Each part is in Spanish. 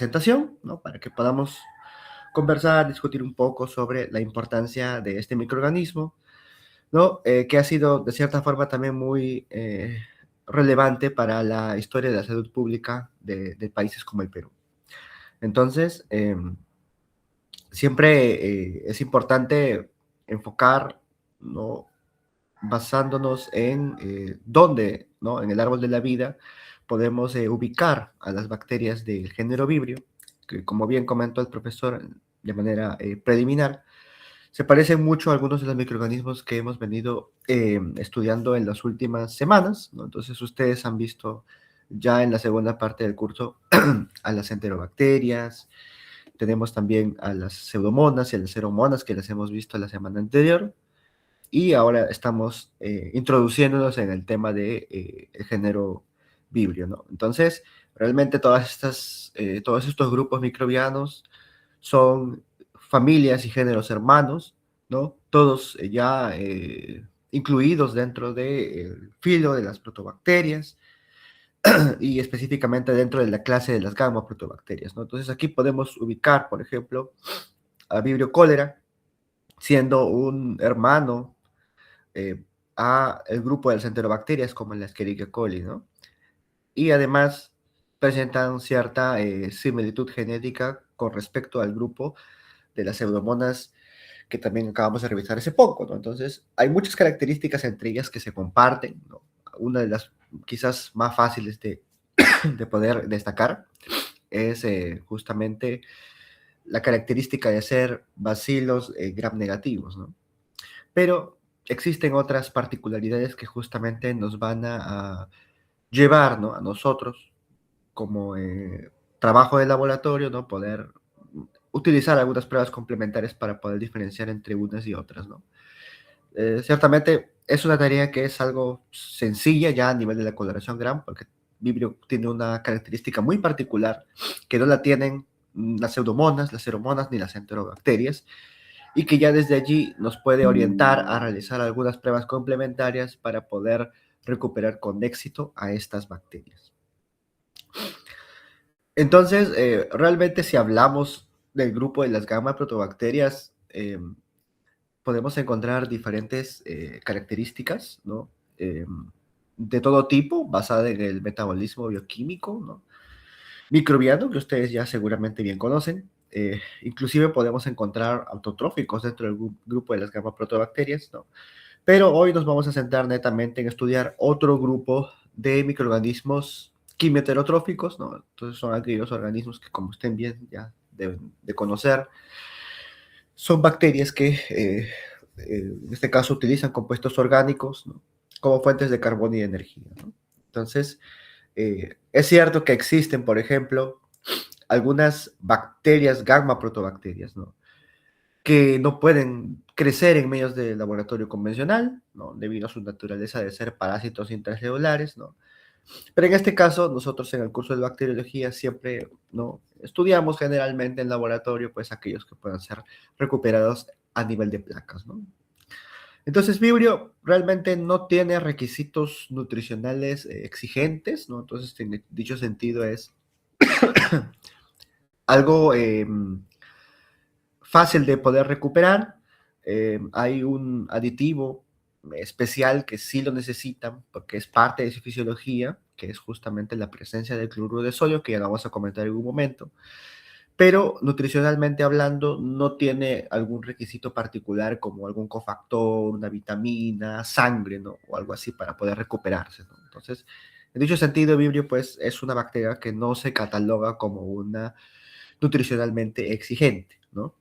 presentación, ¿no? Para que podamos conversar, discutir un poco sobre la importancia de este microorganismo, ¿no? Que ha sido de cierta forma también muy relevante para la historia de la salud pública de países como el Perú. Entonces, siempre es importante enfocar, ¿no? Basándonos en dónde, ¿no? En el árbol de la vida podemos ubicar a las bacterias del género Vibrio, que como bien comentó el profesor de manera preliminar, se parecen mucho a algunos de los microorganismos que hemos venido estudiando en las últimas semanas, ¿no? Entonces ustedes han visto ya en la segunda parte del curso a las enterobacterias, tenemos también a las pseudomonas y a las ceromonas que las hemos visto la semana anterior, y ahora estamos introduciéndonos en el tema de el género Vibrio, ¿no? Entonces, realmente todos estos grupos microbianos son familias y géneros hermanos, ¿no? Todos ya incluidos dentro del filo de las protobacterias y específicamente dentro de la clase de las gamma protobacterias, ¿no? Entonces aquí podemos ubicar, por ejemplo, a Vibrio cólera siendo un hermano eh, a el grupo de las enterobacterias como la Escherichia coli, ¿no? Y además presentan cierta similitud genética con respecto al grupo de las pseudomonas que también acabamos de revisar hace poco, ¿no? Entonces, hay muchas características entre ellas que se comparten, ¿no? Una de las quizás más fáciles de poder destacar es justamente la característica de ser bacilos gram negativos, ¿no? Pero existen otras particularidades que justamente nos van a llevar, ¿no? A nosotros como trabajo de laboratorio, ¿no? Poder utilizar algunas pruebas complementarias para poder diferenciar entre unas y otras, ¿no? Ciertamente es una tarea que es algo sencilla ya a nivel de la coloración Gram, porque Vibrio tiene una característica muy particular que no la tienen las pseudomonas, las ceromonas ni las enterobacterias, y que ya desde allí nos puede orientar a realizar algunas pruebas complementarias para poder recuperar con éxito a estas bacterias. Entonces, realmente si hablamos del grupo de las gamma protobacterias, podemos encontrar diferentes características, ¿no? De todo tipo, basadas en el metabolismo bioquímico, ¿no? Microbiano, que ustedes ya seguramente bien conocen. Inclusive podemos encontrar autotróficos dentro del grupo de las gamma protobacterias, ¿no? Pero hoy nos vamos a centrar netamente en estudiar otro grupo de microorganismos quimioterotróficos, ¿no? Entonces son aquellos organismos que, como ustedes bien ya deben de conocer, son bacterias que en este caso utilizan compuestos orgánicos, ¿no? Como fuentes de carbón y de energía, ¿no? Entonces, es cierto que existen, por ejemplo, algunas bacterias, gamma protobacterias, ¿no? Que no pueden crecer en medios de laboratorio convencional, ¿no? Debido a su naturaleza de ser parásitos intracelulares, ¿no? Pero en este caso, nosotros en el curso de bacteriología siempre, ¿no? Estudiamos generalmente en laboratorio, pues aquellos que puedan ser recuperados a nivel de placas, ¿no? Entonces, Vibrio realmente no tiene requisitos nutricionales exigentes, ¿no? Entonces, en dicho sentido, es algo fácil de poder recuperar. Hay un aditivo especial que sí lo necesitan porque es parte de su fisiología, que es justamente la presencia del cloruro de sodio, que ya lo vamos a comentar en un momento. Pero nutricionalmente hablando, no tiene algún requisito particular como algún cofactor, una vitamina, sangre, ¿no? O algo así para poder recuperarse, ¿no? Entonces, en dicho sentido, Vibrio, pues, es una bacteria que no se cataloga como una nutricionalmente exigente, ¿no?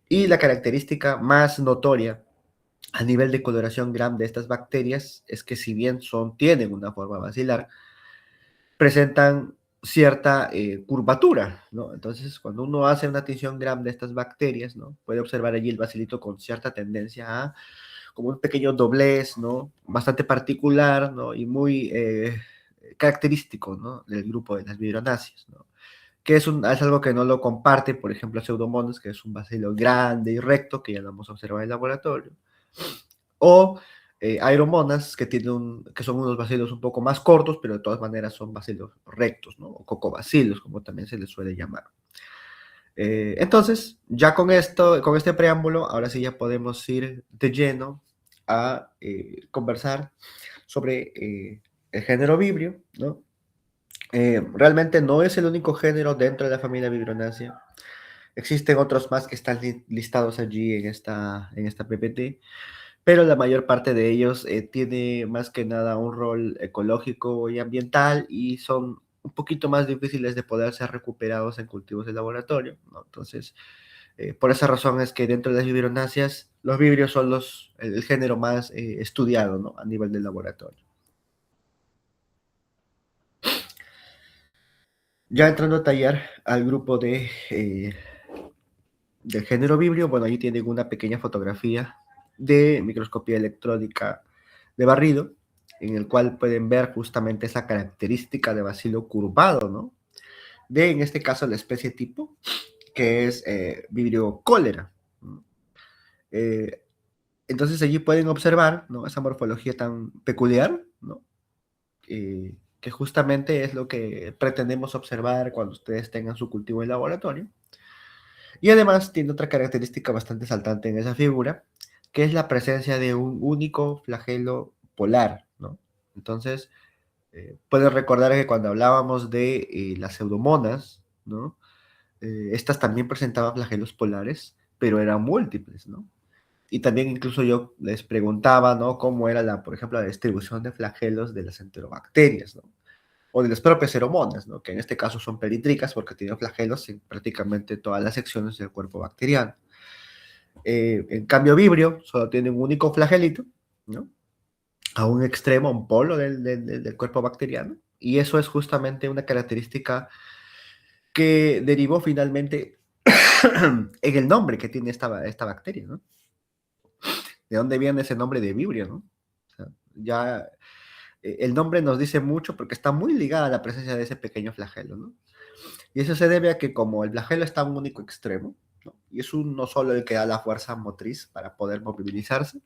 Y la característica más notoria a nivel de coloración Gram de estas bacterias es que si bien tienen una forma basilar, presentan cierta curvatura, ¿no? Entonces, cuando uno hace una tinción Gram de estas bacterias, ¿no? Puede observar allí el bacilito con cierta tendencia a como un pequeño doblez, ¿no? Bastante particular, ¿no? Y muy característico, ¿no? Del grupo de las vibronáceas, ¿no? Que es algo que no lo comparte, por ejemplo, Pseudomonas, que es un bacilo grande y recto, que ya lo hemos observado en el laboratorio, o Aeromonas, que son unos bacilos un poco más cortos, pero de todas maneras son bacilos rectos, ¿no? O cocobacilos, como también se les suele llamar. Entonces, ya con esto, con este preámbulo, ahora sí ya podemos ir de lleno a conversar sobre el género Vibrio, ¿no? Realmente no es el único género dentro de la familia Vibrionaceae. Existen otros más que están listados allí en esta PPT, pero la mayor parte de ellos tiene más que nada un rol ecológico y ambiental y son un poquito más difíciles de poder ser recuperados en cultivos de laboratorio, ¿no? Entonces, por esa razón es que dentro de las vibrionáceas, los vibrios son el género más estudiado, ¿no? A nivel del laboratorio. Ya entrando a tallar al grupo del género vibrio, bueno, ahí tienen una pequeña fotografía de microscopía electrónica de barrido, en el cual pueden ver justamente esa característica de bacilo curvado, ¿no? De, en este caso, la especie tipo, que es vibrio cólera, ¿no? Eh, entonces allí pueden observar, ¿no? Esa morfología tan peculiar, ¿no? Que justamente es lo que pretendemos observar cuando ustedes tengan su cultivo en laboratorio. Y además tiene otra característica bastante saltante en esa figura, que es la presencia de un único flagelo polar, ¿no? Entonces, pueden recordar que cuando hablábamos de las pseudomonas, ¿no? Estas también presentaban flagelos polares, pero eran múltiples, ¿no? Y también incluso yo les preguntaba, ¿no? Cómo era por ejemplo, la distribución de flagelos de las enterobacterias, ¿no? O de las propias pheromonas, ¿no? Que en este caso son perítricas porque tienen flagelos en prácticamente todas las secciones del cuerpo bacteriano. En cambio, Vibrio solo tiene un único flagelito, ¿no? A un extremo, un polo del cuerpo bacteriano. Y eso es justamente una característica que derivó finalmente en el nombre que tiene esta bacteria, ¿no? ¿De dónde viene ese nombre de Vibrio, no? O sea, ya el nombre nos dice mucho porque está muy ligada a la presencia de ese pequeño flagelo, ¿no? Y eso se debe a que como el flagelo está a un único extremo, ¿no? Y es uno solo el que da la fuerza motriz para poder movilizarse,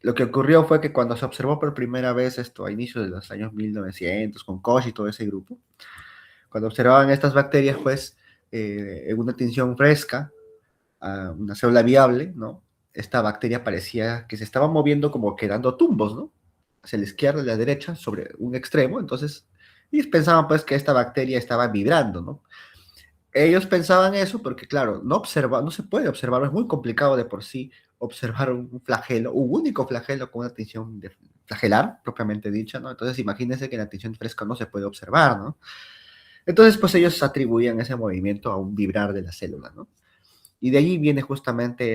lo que ocurrió fue que cuando se observó por primera vez esto a inicios de los años 1900, con Koch y todo ese grupo, cuando observaban estas bacterias, pues, en una tinción fresca, a una célula viable, ¿no? Esta bacteria parecía que se estaba moviendo como quedando tumbos, ¿no? Hacia la izquierda y la derecha sobre un extremo, entonces, y pensaban pues que esta bacteria estaba vibrando, ¿no? Ellos pensaban eso porque, claro, no se puede observar, es muy complicado de por sí observar un flagelo, un único flagelo con una tinción flagelar, propiamente dicha, ¿no? Entonces, imagínense que la tinción fresca no se puede observar, ¿no? Entonces, pues ellos atribuían ese movimiento a un vibrar de la célula, ¿no? Y de allí viene justamente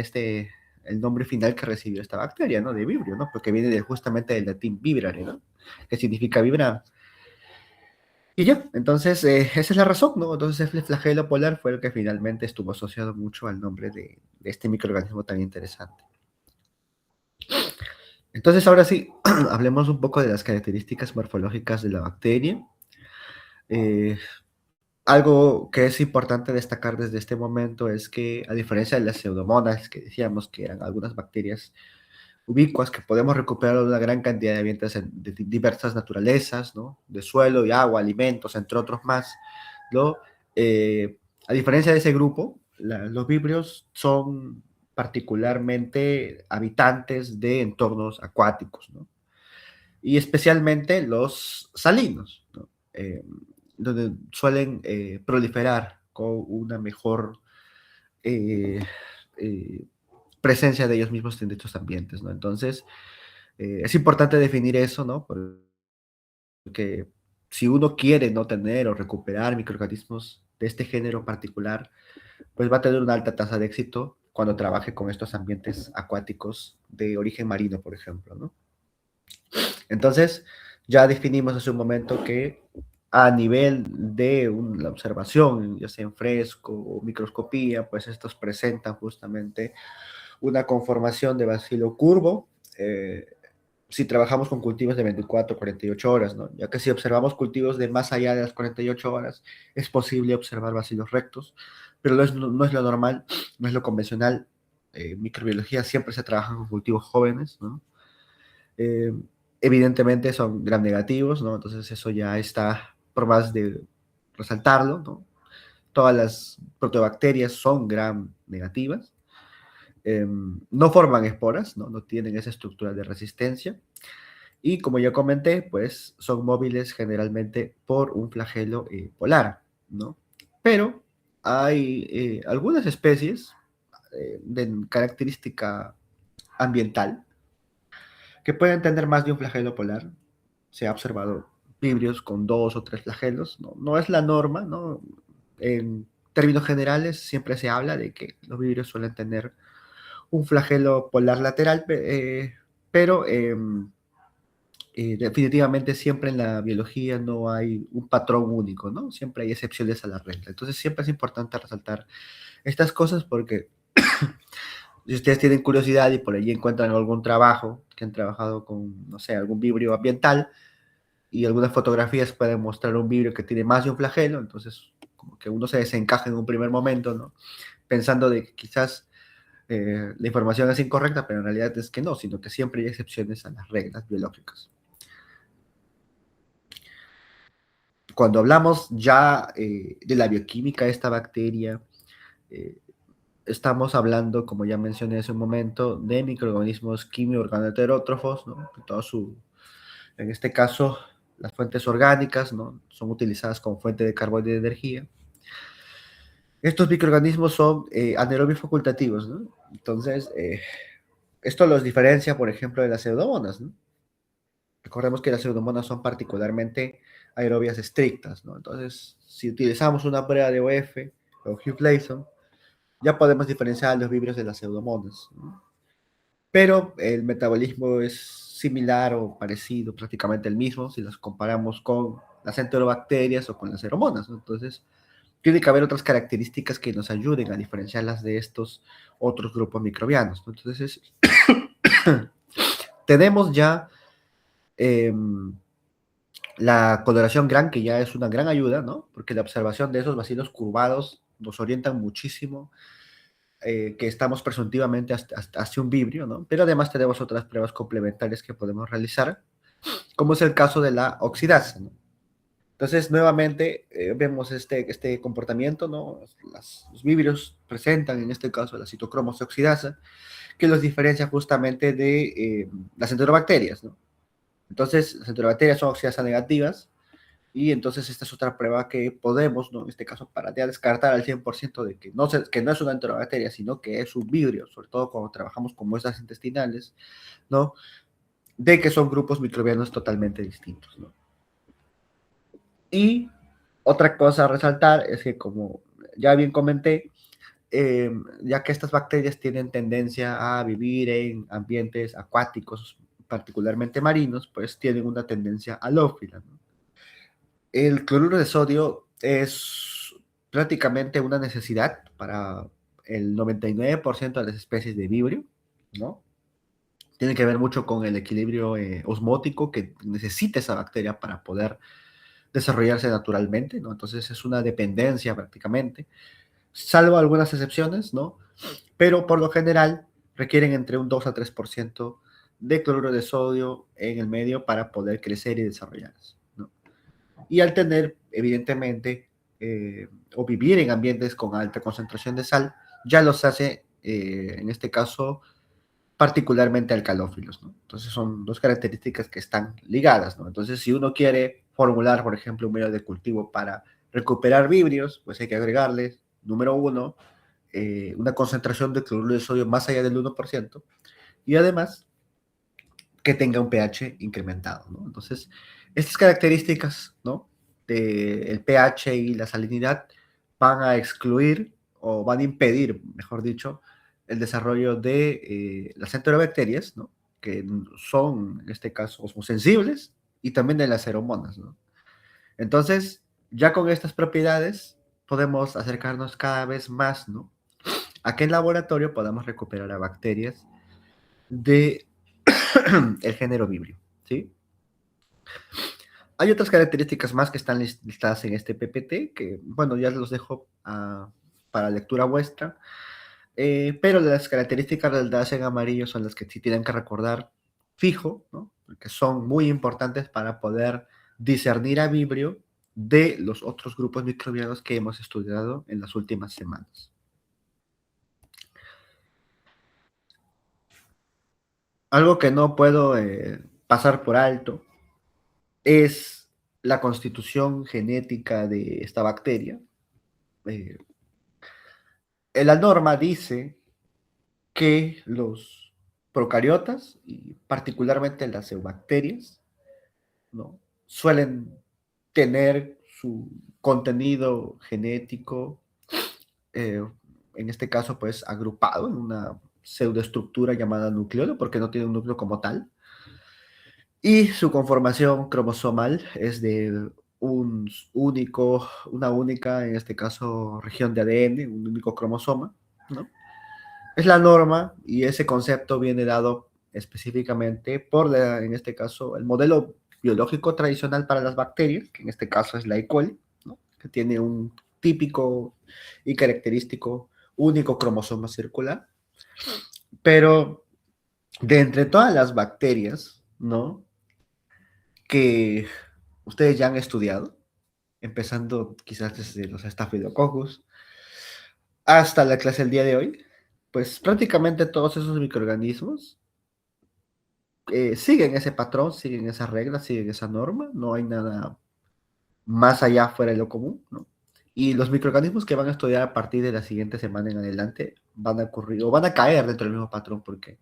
el nombre final que recibió esta bacteria, ¿no? De vibrio, ¿no? Porque viene justamente del latín vibrare, ¿no? Que significa vibrar. Y ya, entonces esa es la razón, ¿no? Entonces el flagelo polar fue el que finalmente estuvo asociado mucho al nombre de este microorganismo tan interesante. Entonces ahora sí, hablemos un poco de las características morfológicas de la bacteria. Eh, Algo que es importante destacar desde este momento es que, a diferencia de las pseudomonas, que decíamos que eran algunas bacterias ubicuas que podemos recuperar una gran cantidad de ambientes de diversas naturalezas, ¿no? De suelo y agua, alimentos, entre otros más, ¿no? A diferencia de ese grupo, los vibrios son particularmente habitantes de entornos acuáticos, ¿no? Y especialmente los salinos, ¿no? Donde suelen proliferar con una mejor eh, eh, presencia de ellos mismos en dichos ambientes, ¿no? Entonces, es importante definir eso, ¿no? Porque si uno quiere no tener o recuperar microorganismos de este género particular, pues va a tener una alta tasa de éxito cuando trabaje con estos ambientes acuáticos de origen marino, por ejemplo, ¿no? Entonces, ya definimos hace un momento que a nivel de la observación, ya sea en fresco o microscopía, pues estos presentan justamente una conformación de bacilo curvo, eh, si trabajamos con cultivos de 24 o 48 horas, ¿no? Ya que si observamos cultivos de más allá de las 48 horas, es posible observar bacilos rectos, pero no es lo normal, no es lo convencional microbiología siempre se trabaja con cultivos jóvenes, ¿no? Eh, Evidentemente son gram negativos, ¿no? Entonces eso ya está por más de resaltarlo, ¿no? Todas las proteobacterias son gram negativas, no forman esporas, ¿no? No tienen esa estructura de resistencia. Y como ya comenté, pues son móviles generalmente por un flagelo polar, ¿no? Pero hay algunas especies de característica ambiental que pueden tener más de un flagelo polar. Se ha observado vibrios con dos o tres flagelos, ¿no? No es la norma, ¿no? En términos generales siempre se habla de que los vibrios suelen tener un flagelo polar lateral, pero definitivamente siempre en la biología no hay un patrón único, ¿no? Siempre hay excepciones a la regla. Entonces siempre es importante resaltar estas cosas porque si ustedes tienen curiosidad y por allí encuentran algún trabajo que han trabajado con, no sé, algún vibrio ambiental y algunas fotografías pueden mostrar un vibrio que tiene más de un flagelo, entonces como que uno se desencaja en un primer momento, ¿no? Pensando de que quizás la información es incorrecta, pero en realidad es que no, sino que siempre hay excepciones a las reglas biológicas. Cuando hablamos ya de la bioquímica de esta bacteria, eh, estamos hablando, como ya mencioné hace un momento, de microorganismos quimio-organoheterótrofos, ¿no? En este caso, las fuentes orgánicas, ¿no? Son utilizadas como fuente de carbono y de energía. Estos microorganismos son anaerobios facultativos, ¿no? Entonces, esto los diferencia, por ejemplo, de las pseudomonas, ¿no? Recordemos que las pseudomonas son particularmente aerobias estrictas, ¿no? Entonces, si utilizamos una prueba de OF o Hugh Gleason, ya podemos diferenciar los vibrios de las pseudomonas, ¿no? Pero el metabolismo es similar o parecido, prácticamente el mismo, si los comparamos con las enterobacterias o con las aeromonas, ¿no? Entonces, tiene que haber otras características que nos ayuden a diferenciarlas de estos otros grupos microbianos, ¿no? Entonces, tenemos ya eh, la coloración GRAN, que ya es una gran ayuda, ¿no? Porque la observación de esos vacilos curvados nos orientan muchísimo que estamos presuntivamente hacia un vibrio, ¿no? Pero además tenemos otras pruebas complementarias que podemos realizar, como es el caso de la oxidasa, ¿no? Entonces, nuevamente, vemos este comportamiento, ¿no? Los vibrios presentan, en este caso, la citocromo oxidasa, que los diferencia justamente de las enterobacterias, ¿no? Entonces, las enterobacterias son oxidasa negativas, y entonces esta es otra prueba que podemos, ¿no? En este caso, para ya descartar al 100% de que no es una enterobacteria, sino que es un vibrio, sobre todo cuando trabajamos con muestras intestinales, ¿no? De que son grupos microbianos totalmente distintos, ¿no? Y otra cosa a resaltar es que, como ya bien comenté, ya que estas bacterias tienen tendencia a vivir en ambientes acuáticos, particularmente marinos, pues tienen una tendencia halófila, ¿no? El cloruro de sodio es prácticamente una necesidad para el 99% de las especies de vibrio, ¿no? Tiene que ver mucho con el equilibrio osmótico que necesita esa bacteria para poder desarrollarse naturalmente, ¿no? Entonces es una dependencia prácticamente, salvo algunas excepciones, ¿no? Pero por lo general requieren entre un 2 a 3% de cloruro de sodio en el medio para poder crecer y desarrollarse, ¿no? Y al tener, evidentemente, o vivir en ambientes con alta concentración de sal, ya los hace, en este caso, particularmente alcalófilos, ¿no? Entonces son dos características que están ligadas, ¿no? Entonces, si uno quiere formular, por ejemplo, un medio de cultivo para recuperar vibrios, pues hay que agregarles, número uno, una concentración de cloruro de sodio más allá del 1%, y además que tenga un pH incrementado, ¿no? Entonces, estas características, ¿no? El pH y la salinidad van a excluir o van a impedir, mejor dicho, el desarrollo de las enterobacterias, ¿no? Que son, en este caso, osmosensibles y también de las aeromonas, ¿no? Entonces, ya con estas propiedades podemos acercarnos cada vez más, ¿no? A que en laboratorio podamos recuperar a bacterias de el género Vibrio, ¿sí? Hay otras características más que están listadas en este PPT, que, bueno, ya los dejo para lectura vuestra. pero las características del DAS en amarillo son las que sí tienen que recordar fijo, ¿no? Porque son muy importantes para poder discernir a Vibrio de los otros grupos microbianos que hemos estudiado en las últimas semanas. Algo que no puedo pasar por alto es la constitución genética de esta bacteria. Eh, la norma dice que los procariotas, y particularmente las eubacterias, ¿no? Suelen tener su contenido genético, eh, en este caso, pues agrupado en una pseudoestructura llamada nucleolo, porque no tiene un núcleo como tal, y su conformación cromosomal es de una única, en este caso, región de ADN, un único cromosoma, ¿no? Es la norma y ese concepto viene dado específicamente por, en este caso, el modelo biológico tradicional para las bacterias, que en este caso es la E. coli, ¿no? Que tiene un típico y característico único cromosoma circular. Pero de entre todas las bacterias, ¿no? Que ustedes ya han estudiado, empezando quizás desde los Staphylococcus hasta la clase del día de hoy, pues prácticamente todos esos microorganismos siguen ese patrón, siguen esa regla, siguen esa norma, no hay nada más allá fuera de lo común, ¿no? Y los microorganismos que van a estudiar a partir de la siguiente semana en adelante van a ocurrir o van a caer dentro del mismo patrón porque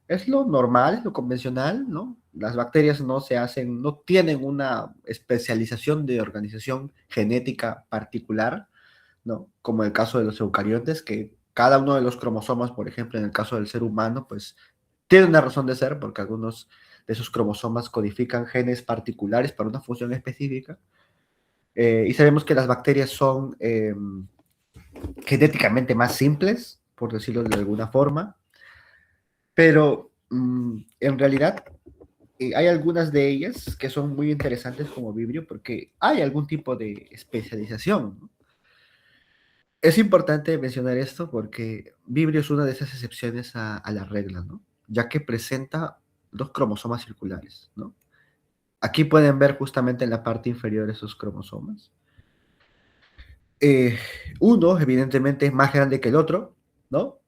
es lo normal, es lo convencional, ¿no? Las bacterias no se hacen, no tienen una especialización de organización genética particular, ¿no? Como el caso de los eucariotes, que cada uno de los cromosomas, por ejemplo, en el caso del ser humano, pues tiene una razón de ser porque algunos de esos cromosomas codifican genes particulares para una función específica. Y sabemos que las bacterias son genéticamente más simples, por decirlo de alguna forma, pero en realidad hay algunas de ellas que son muy interesantes como Vibrio porque hay algún tipo de especialización, ¿no? Es importante mencionar esto porque Vibrio es una de esas excepciones a la regla, ¿no? Ya que presenta dos cromosomas circulares, ¿no? Aquí pueden ver justamente en la parte inferior esos cromosomas. Eh, Uno, evidentemente, es más grande que el otro, ¿no?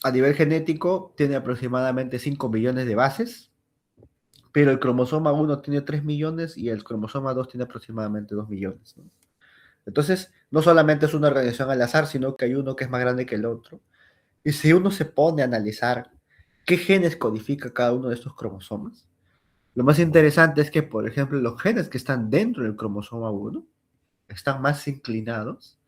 A nivel genético, tiene aproximadamente 5 millones de bases, pero el cromosoma uno tiene 3 millones y el cromosoma 2 tiene aproximadamente 2 millones, ¿no? Entonces, no solamente es una organización al azar, sino que hay uno que es más grande que el otro. Y si uno se pone a analizar qué genes codifica cada uno de estos cromosomas, lo más interesante es que, por ejemplo, los genes que están dentro del cromosoma uno están más inclinados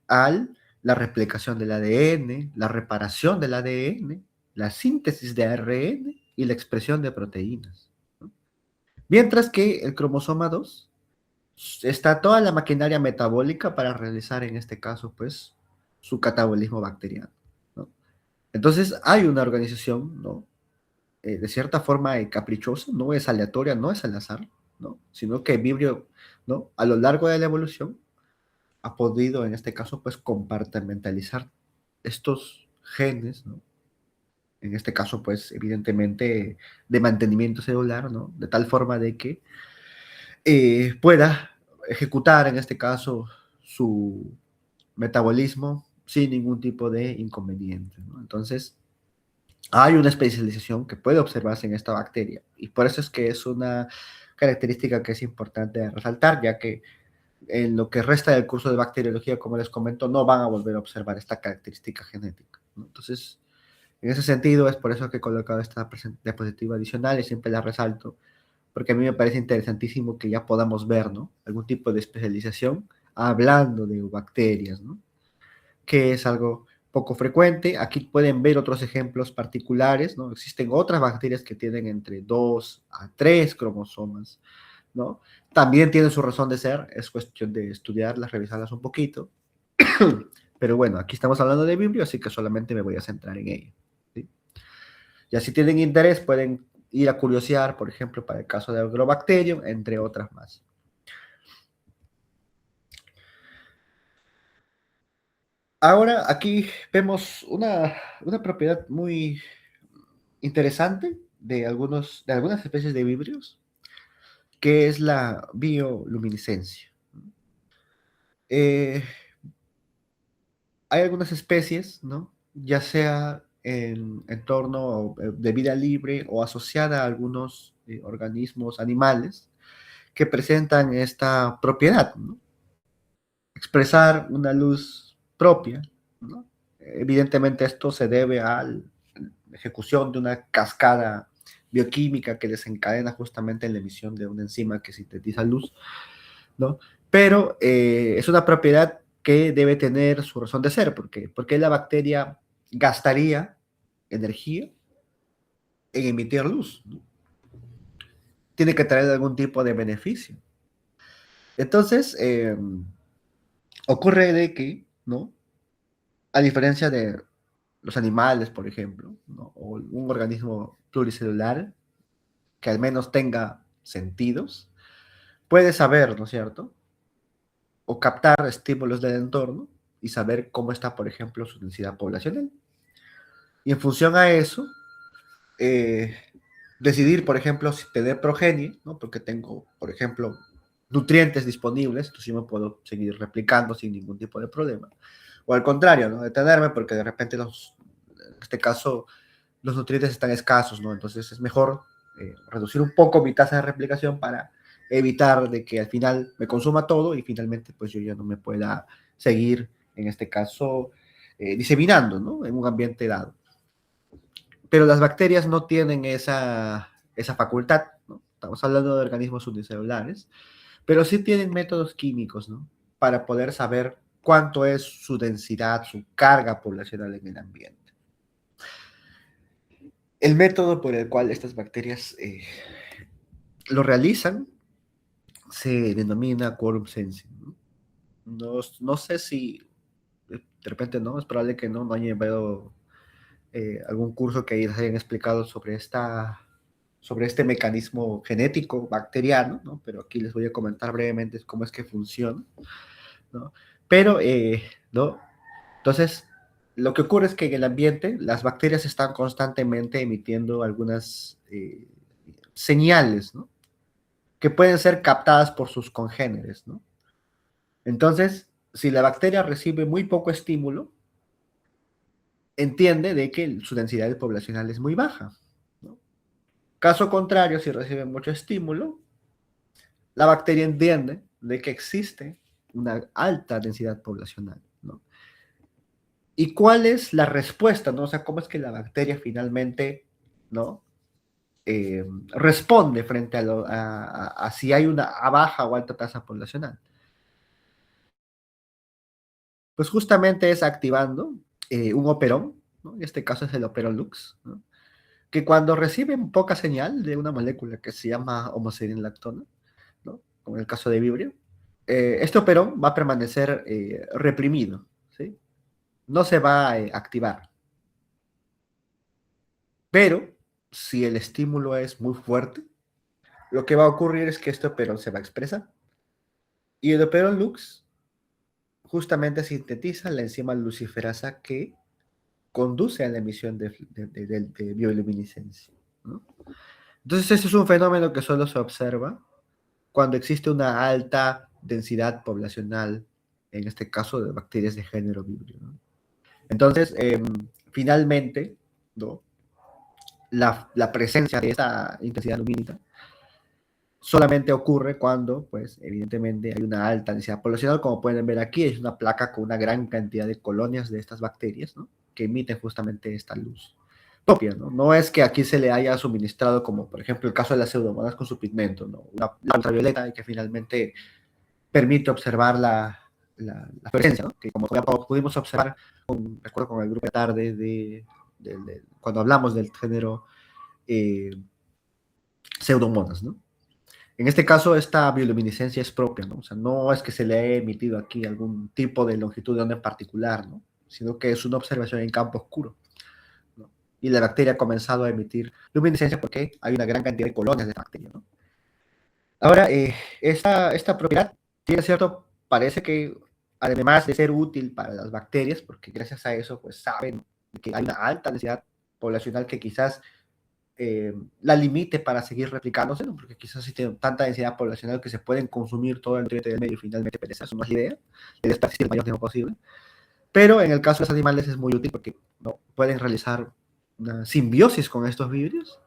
a la replicación del ADN, la reparación del ADN, la síntesis de ARN y la expresión de proteínas, ¿no? Mientras que el cromosoma 2 está toda la maquinaria metabólica para realizar, en este caso, pues, su catabolismo bacteriano, ¿no? Entonces, hay una organización, ¿no? De cierta forma caprichosa, no es aleatoria, no es al azar, ¿no? Sino que Vibrio, ¿no? A lo largo de la evolución ha podido, en este caso, pues compartimentalizar estos genes, ¿no? En este caso, pues evidentemente de mantenimiento celular, ¿no? De tal forma de que pueda ejecutar, en este caso, su metabolismo sin ningún tipo de inconveniente, ¿no? Entonces, hay una especialización que puede observarse en esta bacteria y por eso es que es una característica que es importante resaltar, ya que en lo que resta del curso de bacteriología, como les comento, no van a volver a observar esta característica genética, ¿no? Entonces, en ese sentido, es por eso que he colocado esta diapositiva adicional y siempre la resalto, porque a mí me parece interesantísimo que ya podamos ver, ¿no? Algún tipo de especialización hablando de bacterias, ¿no? Que es algo poco frecuente. Aquí pueden ver otros ejemplos particulares, ¿no? Existen otras bacterias que tienen entre 2 a 3 cromosomas, ¿no? También tienen su razón de ser, es cuestión de estudiarlas, revisarlas un poquito. Pero bueno, aquí estamos hablando de Vibrio, así que solamente me voy a centrar en ello, ¿sí? Ya si tienen interés, pueden ir a curiosear, por ejemplo, para el caso de Agrobacterium, entre otras más. Ahora aquí vemos una propiedad muy interesante de algunas especies de víbrios, que es la bioluminiscencia. Eh, Hay algunas especies, ¿no? Ya sea en entorno de vida libre o asociada a algunos organismos animales que presentan esta propiedad, ¿no? Expresar una luz propia, ¿no? Evidentemente esto se debe a la ejecución de una cascada bioquímica que desencadena justamente la emisión de una enzima que sintetiza luz, ¿no? Pero es una propiedad que debe tener su razón de ser, porque la bacteria gastaría energía en emitir luz, ¿no? Tiene que traer algún tipo de beneficio. Entonces, ocurre de que, ¿no? A diferencia de los animales, por ejemplo, ¿no? O un organismo pluricelular que al menos tenga sentidos, puede saber, ¿no es cierto? O captar estímulos del entorno y saber cómo está, por ejemplo, su densidad poblacional. Y en función a eso, eh, decidir, por ejemplo, si tener progenie, ¿no? Porque tengo, por ejemplo, nutrientes disponibles, entonces yo me puedo seguir replicando sin ningún tipo de problema. O al contrario, ¿no? Detenerme porque de repente en este caso, los nutrientes están escasos, ¿no? Entonces es mejor reducir un poco mi tasa de replicación para evitar de que al final me consuma todo y finalmente pues yo ya no me pueda seguir, en este caso, diseminando, ¿no? En un ambiente dado. Pero las bacterias no tienen esa facultad, ¿no? Estamos hablando de organismos unicelulares, pero sí tienen métodos químicos, ¿no? Para poder saber cuánto es su densidad, su carga poblacional en el ambiente. El método por el cual estas bacterias lo realizan se denomina quorum sensing, ¿no? No sé si de repente no, es probable que no hayan llevado algún curso que les hayan explicado sobre este mecanismo genético bacteriano, ¿no? Pero aquí les voy a comentar brevemente cómo es que funciona, ¿no? Pero, ¿no? Entonces, lo que ocurre es que en el ambiente las bacterias están constantemente emitiendo algunas señales, ¿no? Que pueden ser captadas por sus congéneres, ¿no? Entonces, si la bacteria recibe muy poco estímulo, entiende de que su densidad poblacional es muy baja, ¿no? Caso contrario, si recibe mucho estímulo, la bacteria entiende de que existe una alta densidad poblacional, ¿no? ¿Y cuál es la respuesta, no? O sea, ¿cómo es que la bacteria finalmente, ¿no? Responde frente a si hay una baja o alta tasa poblacional. Pues justamente es activando un operón, ¿no? En este caso es el operón Lux, ¿no? Que cuando reciben poca señal de una molécula que se llama homoserilactona, ¿no? Como en el caso de Vibrio, este operón va a permanecer reprimido, ¿sí? No se va a activar. Pero si el estímulo es muy fuerte, lo que va a ocurrir es que este operón se va a expresar. Y el operón Lux justamente sintetiza la enzima luciferasa que conduce a la emisión de bioluminiscencia, ¿no? Entonces, este es un fenómeno que solo se observa cuando existe una alta densidad poblacional, en este caso de bacterias de género Vibrio, ¿no? Entonces, finalmente, ¿no? La presencia de esta intensidad lumínica solamente ocurre cuando, pues, evidentemente hay una alta densidad poblacional, como pueden ver aquí, es una placa con una gran cantidad de colonias de estas bacterias, ¿no? Que emiten justamente esta luz propia, ¿no? No es que aquí se le haya suministrado, como por ejemplo el caso de las pseudomonas con su pigmento, ¿no? Una ultravioleta que finalmente permite observar la fluorescencia, ¿no? Que como pudimos observar, recuerdo con el grupo de tarde cuando hablamos del género eh, pseudomonas, ¿no? En este caso, esta bioluminiscencia es propia, ¿no? O sea, no es que se le haya emitido aquí algún tipo de longitud de onda en particular, ¿no? Sino que es una observación en campo oscuro, ¿no? Y la bacteria ha comenzado a emitir luminiscencia porque hay una gran cantidad de colonias de bacterias, ¿no? Ahora, esta propiedad tiene cierto, parece que además de ser útil para las bacterias, porque gracias a eso pues saben que hay una alta densidad poblacional que quizás la limite para seguir replicándose, ¿no? Porque quizás si tiene tanta densidad poblacional que se pueden consumir todo el nutriente del medio y finalmente perecer, eso no es la idea, el estar el mayor tiempo posible. Pero en el caso de los animales es muy útil porque ¿no? pueden realizar una simbiosis con estos vidrios.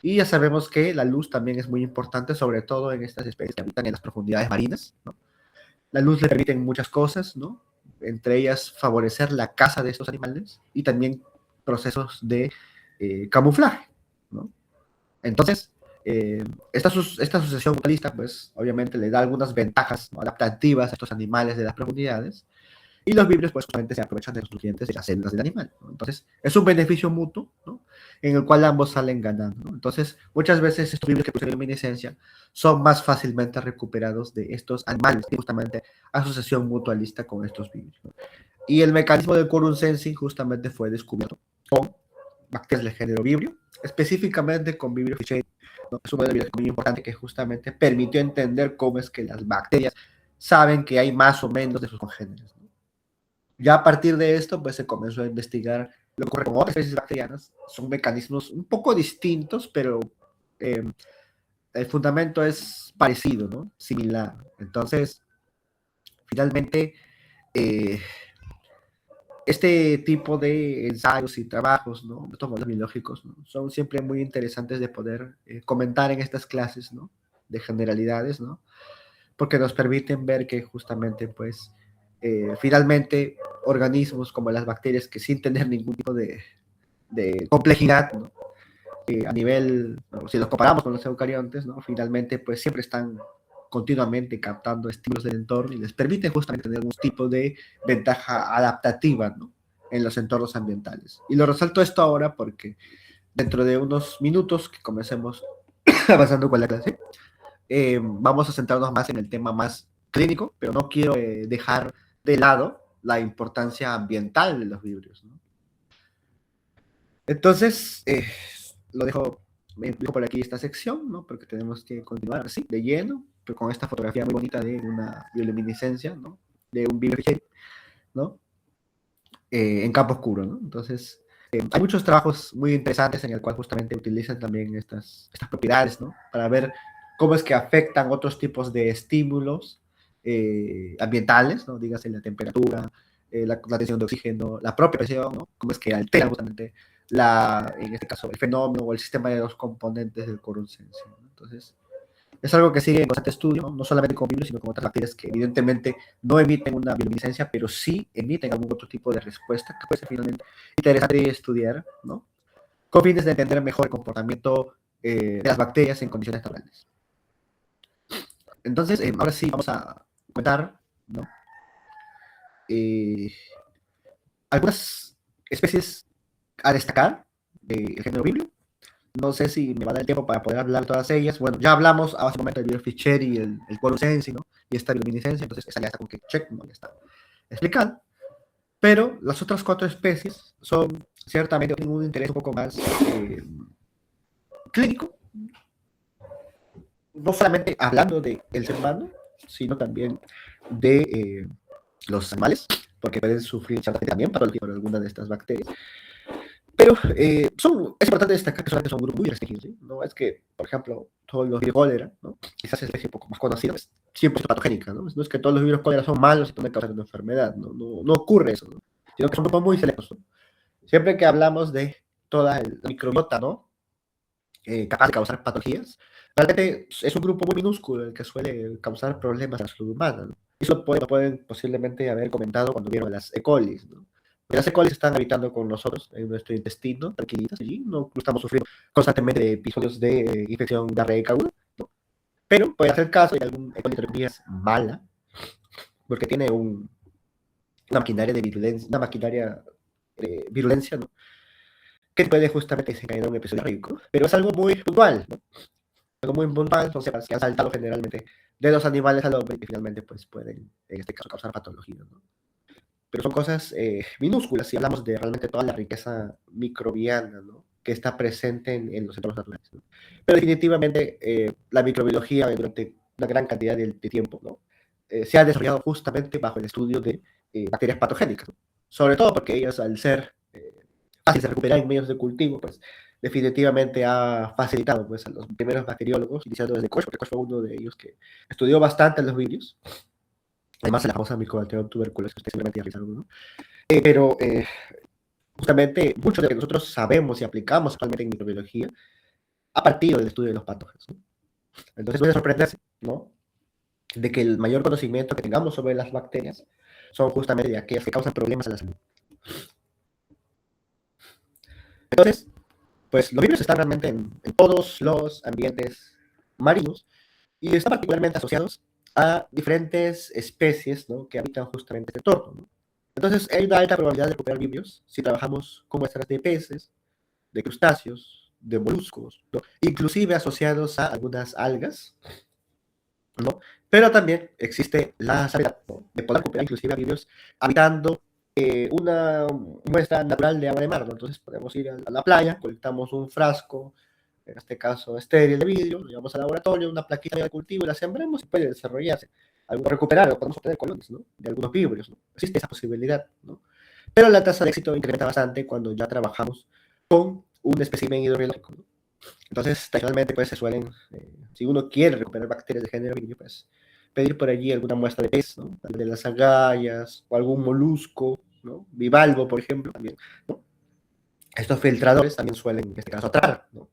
Y ya sabemos que la luz también es muy importante, sobre todo en estas especies que habitan en las profundidades marinas, ¿no? La luz le permite muchas cosas, ¿no? Entre ellas favorecer la caza de estos animales y también procesos de camuflaje, ¿no? Entonces, esta sucesión mutualista, pues, obviamente le da algunas ventajas, ¿no? adaptativas a estos animales de las profundidades, y los víveres, pues, justamente se aprovechan de los nutrientes de las células del animal, ¿no? Entonces, es un beneficio mutuo, ¿no? En el cual ambos salen ganando, ¿no? Entonces, muchas veces estos víveres que producen luminiscencia son más fácilmente recuperados de estos animales, justamente asociación mutualista con estos víveres, ¿no? Y el mecanismo del quorum sensing justamente fue descubierto con bacterias del género Vibrio, específicamente con Vibrio fischeri, ¿no? Es un modelo muy importante que justamente permitió entender cómo es que las bacterias saben que hay más o menos de sus congéneres, ¿no? Ya a partir de esto, pues se comenzó a investigar lo que ocurre con otras especies bacterianas. Son mecanismos un poco distintos, pero eh, el fundamento es parecido, ¿no? Similar. Entonces, finalmente, eh, este tipo de ensayos y trabajos, ¿no? Estos modelos biológicos, ¿no? Son siempre muy interesantes de poder comentar en estas clases, ¿no? De generalidades, ¿no? Porque nos permiten ver que justamente, pues, finalmente, organismos como las bacterias que sin tener ningún tipo de complejidad, ¿no? A nivel, ¿no? Si los comparamos con los eucariontes, ¿no? Finalmente, pues siempre están continuamente captando estímulos del entorno y les permite justamente tener algún tipo de ventaja adaptativa, ¿no? En los entornos ambientales. Y lo resalto esto ahora porque dentro de unos minutos que comencemos avanzando con la clase, vamos a centrarnos más en el tema más clínico, pero no quiero dejar de lado la importancia ambiental de los vidrios, ¿no? Entonces, lo dejo, me dejo por aquí esta sección, ¿no? Porque tenemos que continuar así, de lleno, pero con esta fotografía muy bonita de una bioluminiscencia, ¿no? De un vidrio, ¿no? En campo oscuro, ¿no? Entonces, hay muchos trabajos muy interesantes en el cual justamente utilizan también estas propiedades, ¿no? Para ver cómo es que afectan otros tipos de estímulos ambientales, ¿no? Dígase la temperatura, la tensión de oxígeno, la propia presión, ¿no? Cómo es que alteran justamente en este caso, el fenómeno o el sistema de los componentes del quorum sensing, ¿no? Entonces, es algo que sigue en constante estudio, ¿no? No solamente con virus, sino con otras bacterias que evidentemente no emiten una bioluminiscencia, pero sí emiten algún otro tipo de respuesta que puede ser finalmente interesante estudiar, ¿no? Con fines de entender mejor el comportamiento de las bacterias en condiciones naturales. Entonces, ahora sí vamos a comentar, ¿no? Eh, algunas especies a destacar del género Vibrio. No sé si me va a dar el tiempo para poder hablar de todas ellas. Bueno, ya hablamos hace un momento del video Fischer y el quorum sensing, ¿no? Y esta bioluminiscencia, entonces esa ya está como que check, ¿no? Ya está explicada. Pero las otras cuatro especies son ciertamente tienen un interés un poco más clínico, no solamente hablando del ser humano, sino también de los animales, porque pueden sufrir también patología por alguna de estas bacterias. Pero es importante destacar que solamente son grupos muy restringidos, ¿sí? No es que, por ejemplo, todos los virus cólera, ¿no? Quizás es un poco más conocida, es 100% patogénica, ¿no? No es que todos los virus cólera son malos y pueden causar una enfermedad, ¿no? No ocurre eso, ¿no? Sino que son grupos muy selectos, ¿no? Siempre que hablamos de toda la microbiota, ¿no? Capaz de causar patologías, realmente es un grupo muy minúsculo el que suele causar problemas a la salud humana, ¿no? Eso pueden posiblemente haber comentado cuando vieron las E. coli, ¿no? Las E. coli están habitando con nosotros en nuestro intestino, tranquilitas allí, no estamos sufriendo constantemente de episodios de infección diarreica aguda, ¿no? Pero puede hacer caso de algún E. coli mala, porque tiene una maquinaria de virulencia, virulencia, ¿no? Que puede justamente desencadenar un episodio diarreico, pero es algo muy puntual, ¿no? Algo muy puntual, son cepas que han saltado generalmente de los animales al hombre y que finalmente pues, pueden, en este caso, causar patologías, ¿no? Pero son cosas minúsculas si hablamos de realmente toda la riqueza microbiana, ¿no? Que está presente en los entornos naturales, ¿no? Pero definitivamente la microbiología durante una gran cantidad de tiempo, ¿no? se ha desarrollado justamente bajo el estudio de bacterias patogénicas, ¿no? Sobre todo porque ellas, al ser fáciles de recuperar en medios de cultivo, pues definitivamente ha facilitado pues, a los primeros bacteriólogos, iniciando desde Koch, porque Koch fue uno de ellos que estudió bastante los virus, además de la famosa micobacterium tuberculosis que ustedes seguramente ya realizaron, ¿no? Pero justamente mucho de lo que nosotros sabemos y aplicamos actualmente en microbiología ha partido del estudio de los patógenos, ¿no? Entonces puede sorprenderse, ¿no? De que el mayor conocimiento que tengamos sobre las bacterias son justamente de aquellas que causan problemas a la salud. Entonces, pues los virus están realmente en todos los ambientes marinos y están particularmente asociados a diferentes especies, ¿no? Que habitan justamente este entorno, ¿no? Entonces, hay una alta probabilidad de recuperar vibrios si trabajamos con muestras de peces, de crustáceos, de moluscos, ¿no? Inclusive asociados a algunas algas, ¿no? Pero también existe la sabiduría, ¿no? De poder recuperar inclusive vibrios habitando una muestra natural de agua de mar, ¿no? Entonces podemos ir a la playa, colectamos un frasco, en este caso estéril de vidrio, lo llevamos al laboratorio, una plaquita de cultivo y la sembramos y puede desarrollarse. Algunos recuperar o podemos obtener colonias, ¿no? De algunos vibrios, ¿no? Existe esa posibilidad, ¿no? Pero la tasa de éxito incrementa bastante cuando ya trabajamos con un espécimen hidrobiológico, ¿no? Entonces, tradicionalmente, pues se suelen, si uno quiere recuperar bacterias de género vibrio, pues pedir por allí alguna muestra de pez, ¿no? De las agallas o algún molusco, ¿no? Bivalvo, por ejemplo, también, ¿no? Estos filtradores también suelen, en este caso, atraer, ¿no?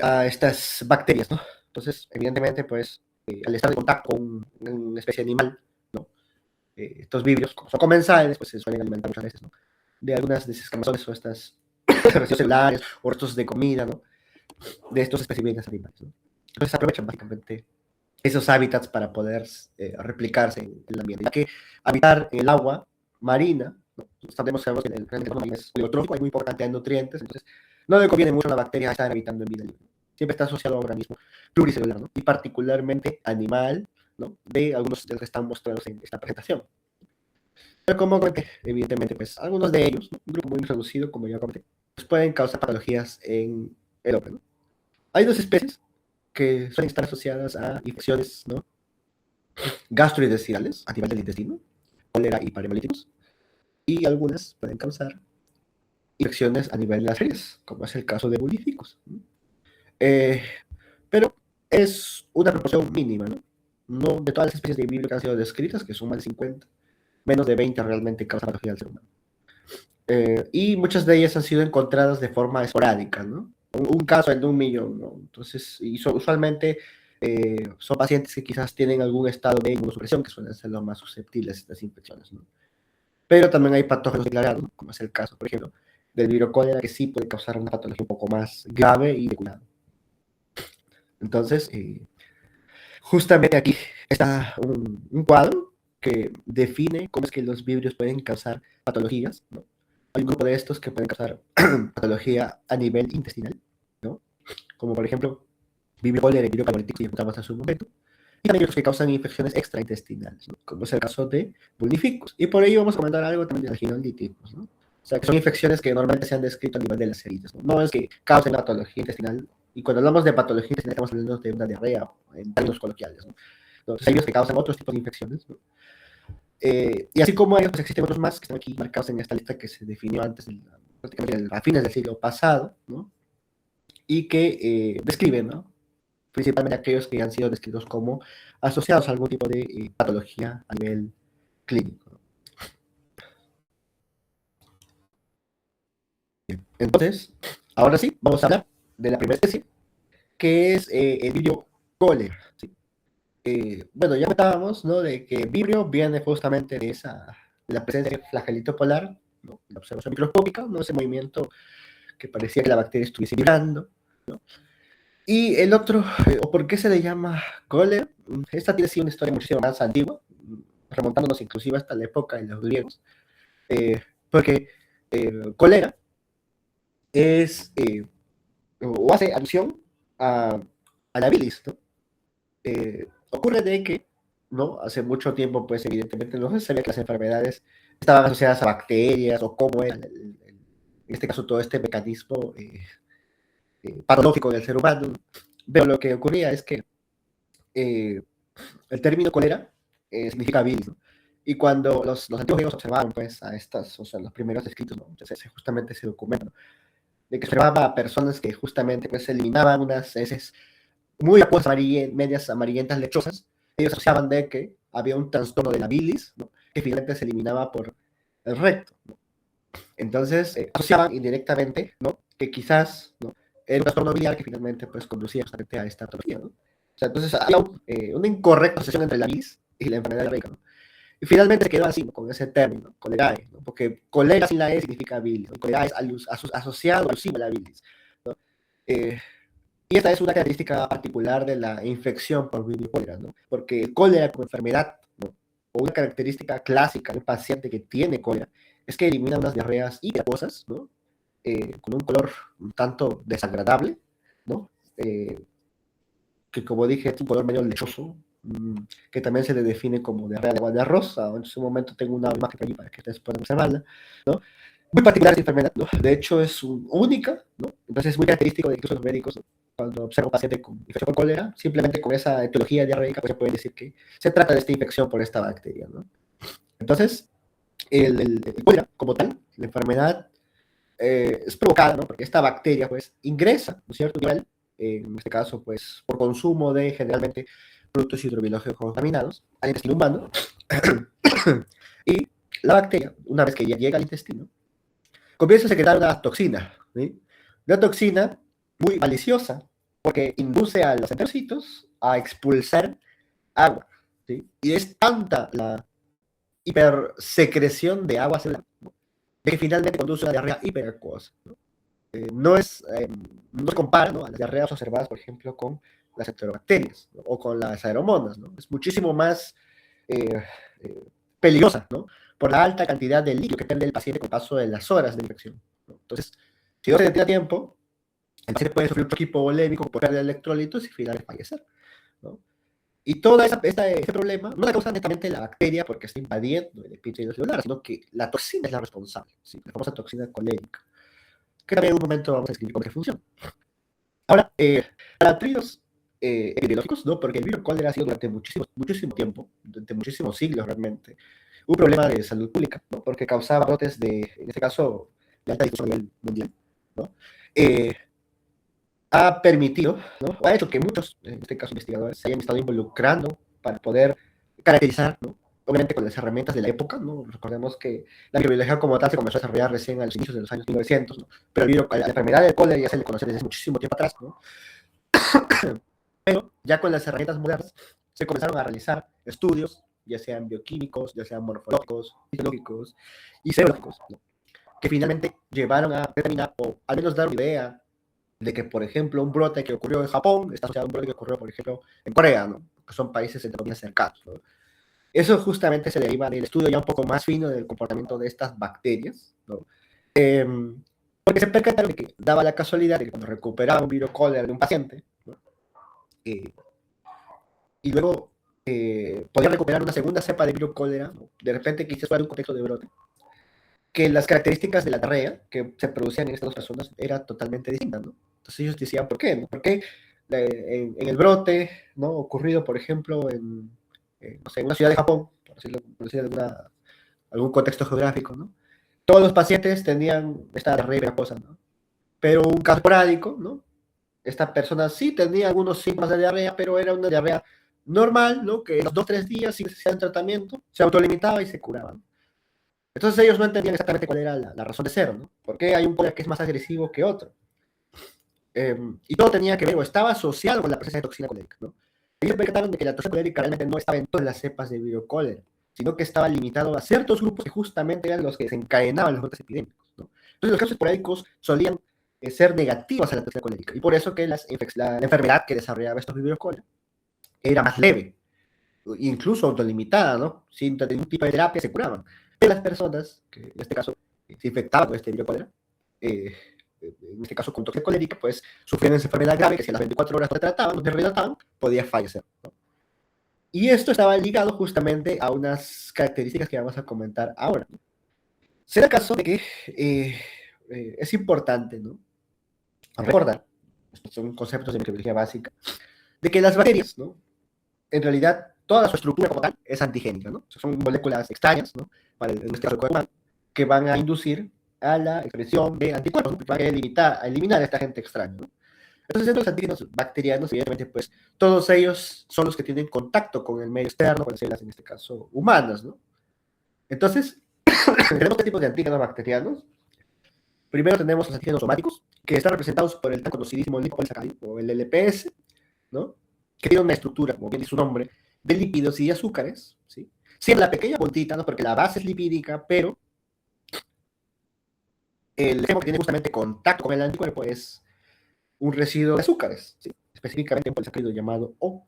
A estas bacterias, ¿no? Entonces, evidentemente, pues, al estar en contacto con una especie animal, ¿no? Estos vibrios, como son comensales, pues se suelen alimentar muchas veces, ¿no? De algunas de esas camazones o estas residuos celulares o restos de comida, ¿no? De estos especímenes animales, ¿no? Entonces aprovechan básicamente esos hábitats para poder replicarse en el ambiente, ya que habitar en el agua marina, ¿no? Sabemos que el agua marina es eutrófico, hay muy poca cantidad de nutrientes, entonces no le conviene mucho a la bacteria estar habitando en vida libre. Siempre está asociado a un organismo pluricelular, ¿no? Y particularmente animal, ¿no? De algunos de los que están mostrados en esta presentación. Pero como comenté, evidentemente, pues algunos de ellos, ¿no? Un grupo muy reducido, como ya comenté, pues pueden causar patologías en el hombre, ¿no? Hay dos especies que suelen estar asociadas a infecciones, ¿no? Gastrointestinales, a nivel del intestino, cólera y parahemolíticos, y algunas pueden causar infecciones a nivel de las ferias, como es el caso de bulificus, ¿no? Eh, pero es una proporción mínima, ¿no? No de todas las especies de vibrio que han sido descritas, que son más de 50, menos de 20 realmente causan patología al ser humano. Y muchas de ellas han sido encontradas de forma esporádica, ¿no? Un caso en un millón, ¿no? Entonces, usualmente son pacientes que quizás tienen algún estado de inmunosupresión, que suelen ser los más susceptibles a estas infecciones, ¿no? Pero también hay patógenos declarados, ¿no? Como es el caso, por ejemplo, del virus cólera, que sí puede causar una patología un poco más grave y de cuidado. Entonces, justamente aquí está un cuadro que define cómo es que los vibrios pueden causar patologías, ¿no? Hay un grupo de estos que pueden causar patología a nivel intestinal, ¿no? Como por ejemplo, vibrio cólera y vibrio parolítico, que comentamos hace un momento. Y también otros que causan infecciones extraintestinales, ¿no? Como es el caso de bulificus. Y por ello vamos a comentar algo también de la ginolititis, ¿no? O sea, que son infecciones que normalmente se han descrito a nivel de las heridas, ¿no? No es que causen la patología intestinal. Y cuando hablamos de patología intestinal estamos hablando de una diarrea, en términos coloquiales, ¿no? Entonces, ellos que causan otros tipos de infecciones, ¿no? Y así como ellos, pues existen otros más que están aquí marcados en esta lista que se definió antes, prácticamente a fines del siglo pasado, ¿no? Y que describen, ¿no? Principalmente aquellos que han sido descritos como asociados a algún tipo de patología a nivel clínico. Entonces, ahora sí, vamos a hablar de la primera especie, que es el Vibrio cólera, ¿sí? Bueno, ya comentábamos, ¿no? De que Vibrio viene justamente de la presencia de flagelito polar, ¿no? La observación microscópica, ¿no? Ese movimiento que parecía que la bacteria estuviese vibrando, ¿no? Y el otro, o por qué se le llama cólera, esta tiene sí una historia muchísimo más antigua, remontándonos inclusive hasta la época de los griegos, porque cólera es, o hace alusión a, a la bilis, ¿no? Ocurre de que, ¿no? Hace mucho tiempo, pues evidentemente no se sabía que las enfermedades estaban asociadas a bacterias o cómo era, en este caso, todo este mecanismo patológico del ser humano, pero lo que ocurría es que el término cólera significa bilis, ¿no? Y cuando los antiguos griegos observaban, pues, a estas, o sea, los primeros escritos, ¿no? Entonces, justamente se documenta, ¿no? De que observaba a personas que justamente, pues, eliminaban unas heces muy acuosas, medias amarillentas lechosas. Ellos asociaban de que había un trastorno de la bilis, ¿no? Que finalmente se eliminaba por el recto, ¿no? Entonces, asociaban indirectamente, ¿no? Que quizás, ¿no? Era un trastorno biliar que finalmente, pues, conducía justamente a esta patología, ¿no? O sea, entonces había una incorrecta asociación entre la bilis y la enfermedad diarreica, ¿no? Y finalmente se quedó así, ¿no? Con ese término, colerae, ¿no? Porque colera sin la E significa bilis, ¿no? Colera es asociado, alusivo a la bilis, ¿no? Eh, y esta es una característica particular de la infección por virus cólera, ¿no? Porque el cólera como enfermedad, ¿no? O una característica clásica de un paciente que tiene cólera es que elimina unas diarreas hiperacosas, ¿no? Con un color un tanto desagradable, ¿no? Que como dije es un color medio lechoso, que también se le define como diarrea de agua de arroz. En su momento tengo una imagen por allí para que ustedes puedan observarla, ¿no? Muy particular esta enfermedad, ¿no? De hecho es única, ¿no? Entonces es muy característico de incluso los médicos, ¿no? Cuando observan un paciente con infección por cólera, simplemente con esa etiología diarreica, pues se puede decir que se trata de esta infección por esta bacteria, ¿no? Entonces, el cólera como tal, la enfermedad, es provocada, ¿no? Porque esta bacteria, pues, ingresa, ¿no es cierto? Nivel, en este caso, pues, por consumo de generalmente productos hidrobiológicos contaminados al intestino humano. Y la bacteria, una vez que ya llega al intestino, comienza a secretar una toxina, ¿sí? Una toxina muy maliciosa, porque induce a los enterocitos a expulsar agua, ¿sí? Y es tanta la hipersecreción de agua celular, ¿no? Que finalmente conduce a una diarrea hiperacuosa, ¿no? No es, no se compara, ¿no? A las diarreas observadas, por ejemplo, con las enterobacterias, ¿no? O con las aeromonas, ¿no? Es muchísimo más eh, eh, peligrosa, ¿no? Por la alta cantidad de líquido que pierde el paciente con el paso de las horas de infección, ¿no? Entonces, si no se detiene a tiempo, el paciente puede sufrir un choque hipovolémico por pérdida de electrolitos y finalmente fallecer, ¿no? Y todo este problema no la causa netamente la bacteria porque está invadiendo el epitelio celular, sino que la toxina es la responsable, ¿sí? La famosa toxina colérica, que también en un momento vamos a describir cómo funciona. Ahora, para tríos epidemiológicos, ¿no? Porque el virus cólera ha sido durante muchísimo tiempo, durante muchísimos siglos realmente, un problema de salud pública, ¿no? Porque causaba brotes de, en este caso, de alta difusión a nivel mundial, ¿no? Eh, ha permitido, ¿no? O ha hecho que muchos, en este caso investigadores, se hayan estado involucrando para poder caracterizar, ¿no? Obviamente con las herramientas de la época, ¿no? Recordemos que la microbiología como tal se comenzó a desarrollar recién a los inicios de los años 1900, ¿no? Pero la enfermedad del cólera ya se le conoce desde muchísimo tiempo atrás, ¿no? Pero ya con las herramientas modernas se comenzaron a realizar estudios, ya sean bioquímicos, ya sean morfológicos, fisiológicos y serológicos, ¿no? Que finalmente llevaron a determinar, o al menos dar una idea de que, por ejemplo, un brote que ocurrió en Japón está asociado a un brote que ocurrió, por ejemplo, en Corea, ¿no? Que son países entre comillas cercanos, ¿no? Eso justamente se deriva del estudio ya un poco más fino del comportamiento de estas bacterias, ¿no? Eh, Porque se percataron de que daba la casualidad de que cuando recuperaba un virus cólera de un paciente, ¿no? eh, y luego podía recuperar una segunda cepa de virus cólera, ¿no? De repente quizás fuera un contexto de brote, que las características de la diarrea que se producían en estas dos personas era totalmente distinta, ¿no? Entonces ellos decían, ¿por qué? ¿No? ¿Por qué en el brote, ¿no? Ocurrido, por ejemplo, no sé, en una ciudad de Japón, por decirlo de algún contexto geográfico, ¿no? Todos los pacientes tenían esta diarrea cosa, ¿no? Pero un caso esporádico, ¿no? Esta persona sí tenía algunos síntomas de diarrea, pero era una diarrea normal, ¿no? Que en los 2 o 3 días, sin necesidad de tratamiento, se autolimitaba y se curaba, ¿no? Entonces ellos no entendían exactamente cuál era la razón de ser, ¿no? ¿Por qué hay un poder que es más agresivo que otro? Y todo tenía que ver o estaba asociado con la presencia de toxina colérica, ¿no? Ellos percataron de que la toxina colérica realmente no estaba en todas las cepas de virus cólera, sino que estaba limitado a ciertos grupos que justamente eran los que desencadenaban los brotes epidémicos, ¿no? Entonces los casos esporádicos solían ser negativos a la toxina colérica, y por eso que la enfermedad que desarrollaba estos virus cólera era más leve, incluso autolimitada, ¿no? Sin ningún tipo de terapia se curaban. Pero las personas que en este caso se infectaban con este virus cólera, eh, en este caso con toxina colérica, pues sufrían esa enfermedad grave que si a las 24 horas no se trataban, no se retrataban, podía fallecer, ¿no? Y esto estaba ligado justamente a unas características que vamos a comentar ahora, ¿no? Será el caso de que es importante, ¿no? Recordar, estos son conceptos de microbiología básica, de que las bacterias, ¿no? en realidad toda su estructura como tal es antigénica, ¿no? Son moléculas extrañas, ¿no? En este caso el cuerpo humano, que van a inducir a la expresión de anticuerpos, ¿no? Que van a eliminar a esta gente extraña, ¿no? Entonces, estos antígenos bacterianos, evidentemente, pues todos ellos son los que tienen contacto con el medio externo, con las células, en este caso, humanas, ¿no? Entonces, tenemos este tipo de antígenos bacterianos. Primero tenemos los antígenos somáticos, que están representados por el tan conocidísimo lipopolisacárido, o el LPS, ¿no? Que tiene una estructura, como bien dice su nombre, de lípidos y de azúcares, ¿sí? Siempre la pequeña puntita, ¿no? Porque la base es lipídica, pero el extremo que tiene justamente contacto con el anticuerpo es un residuo de azúcares, ¿sí? Específicamente un polisacárido llamado O.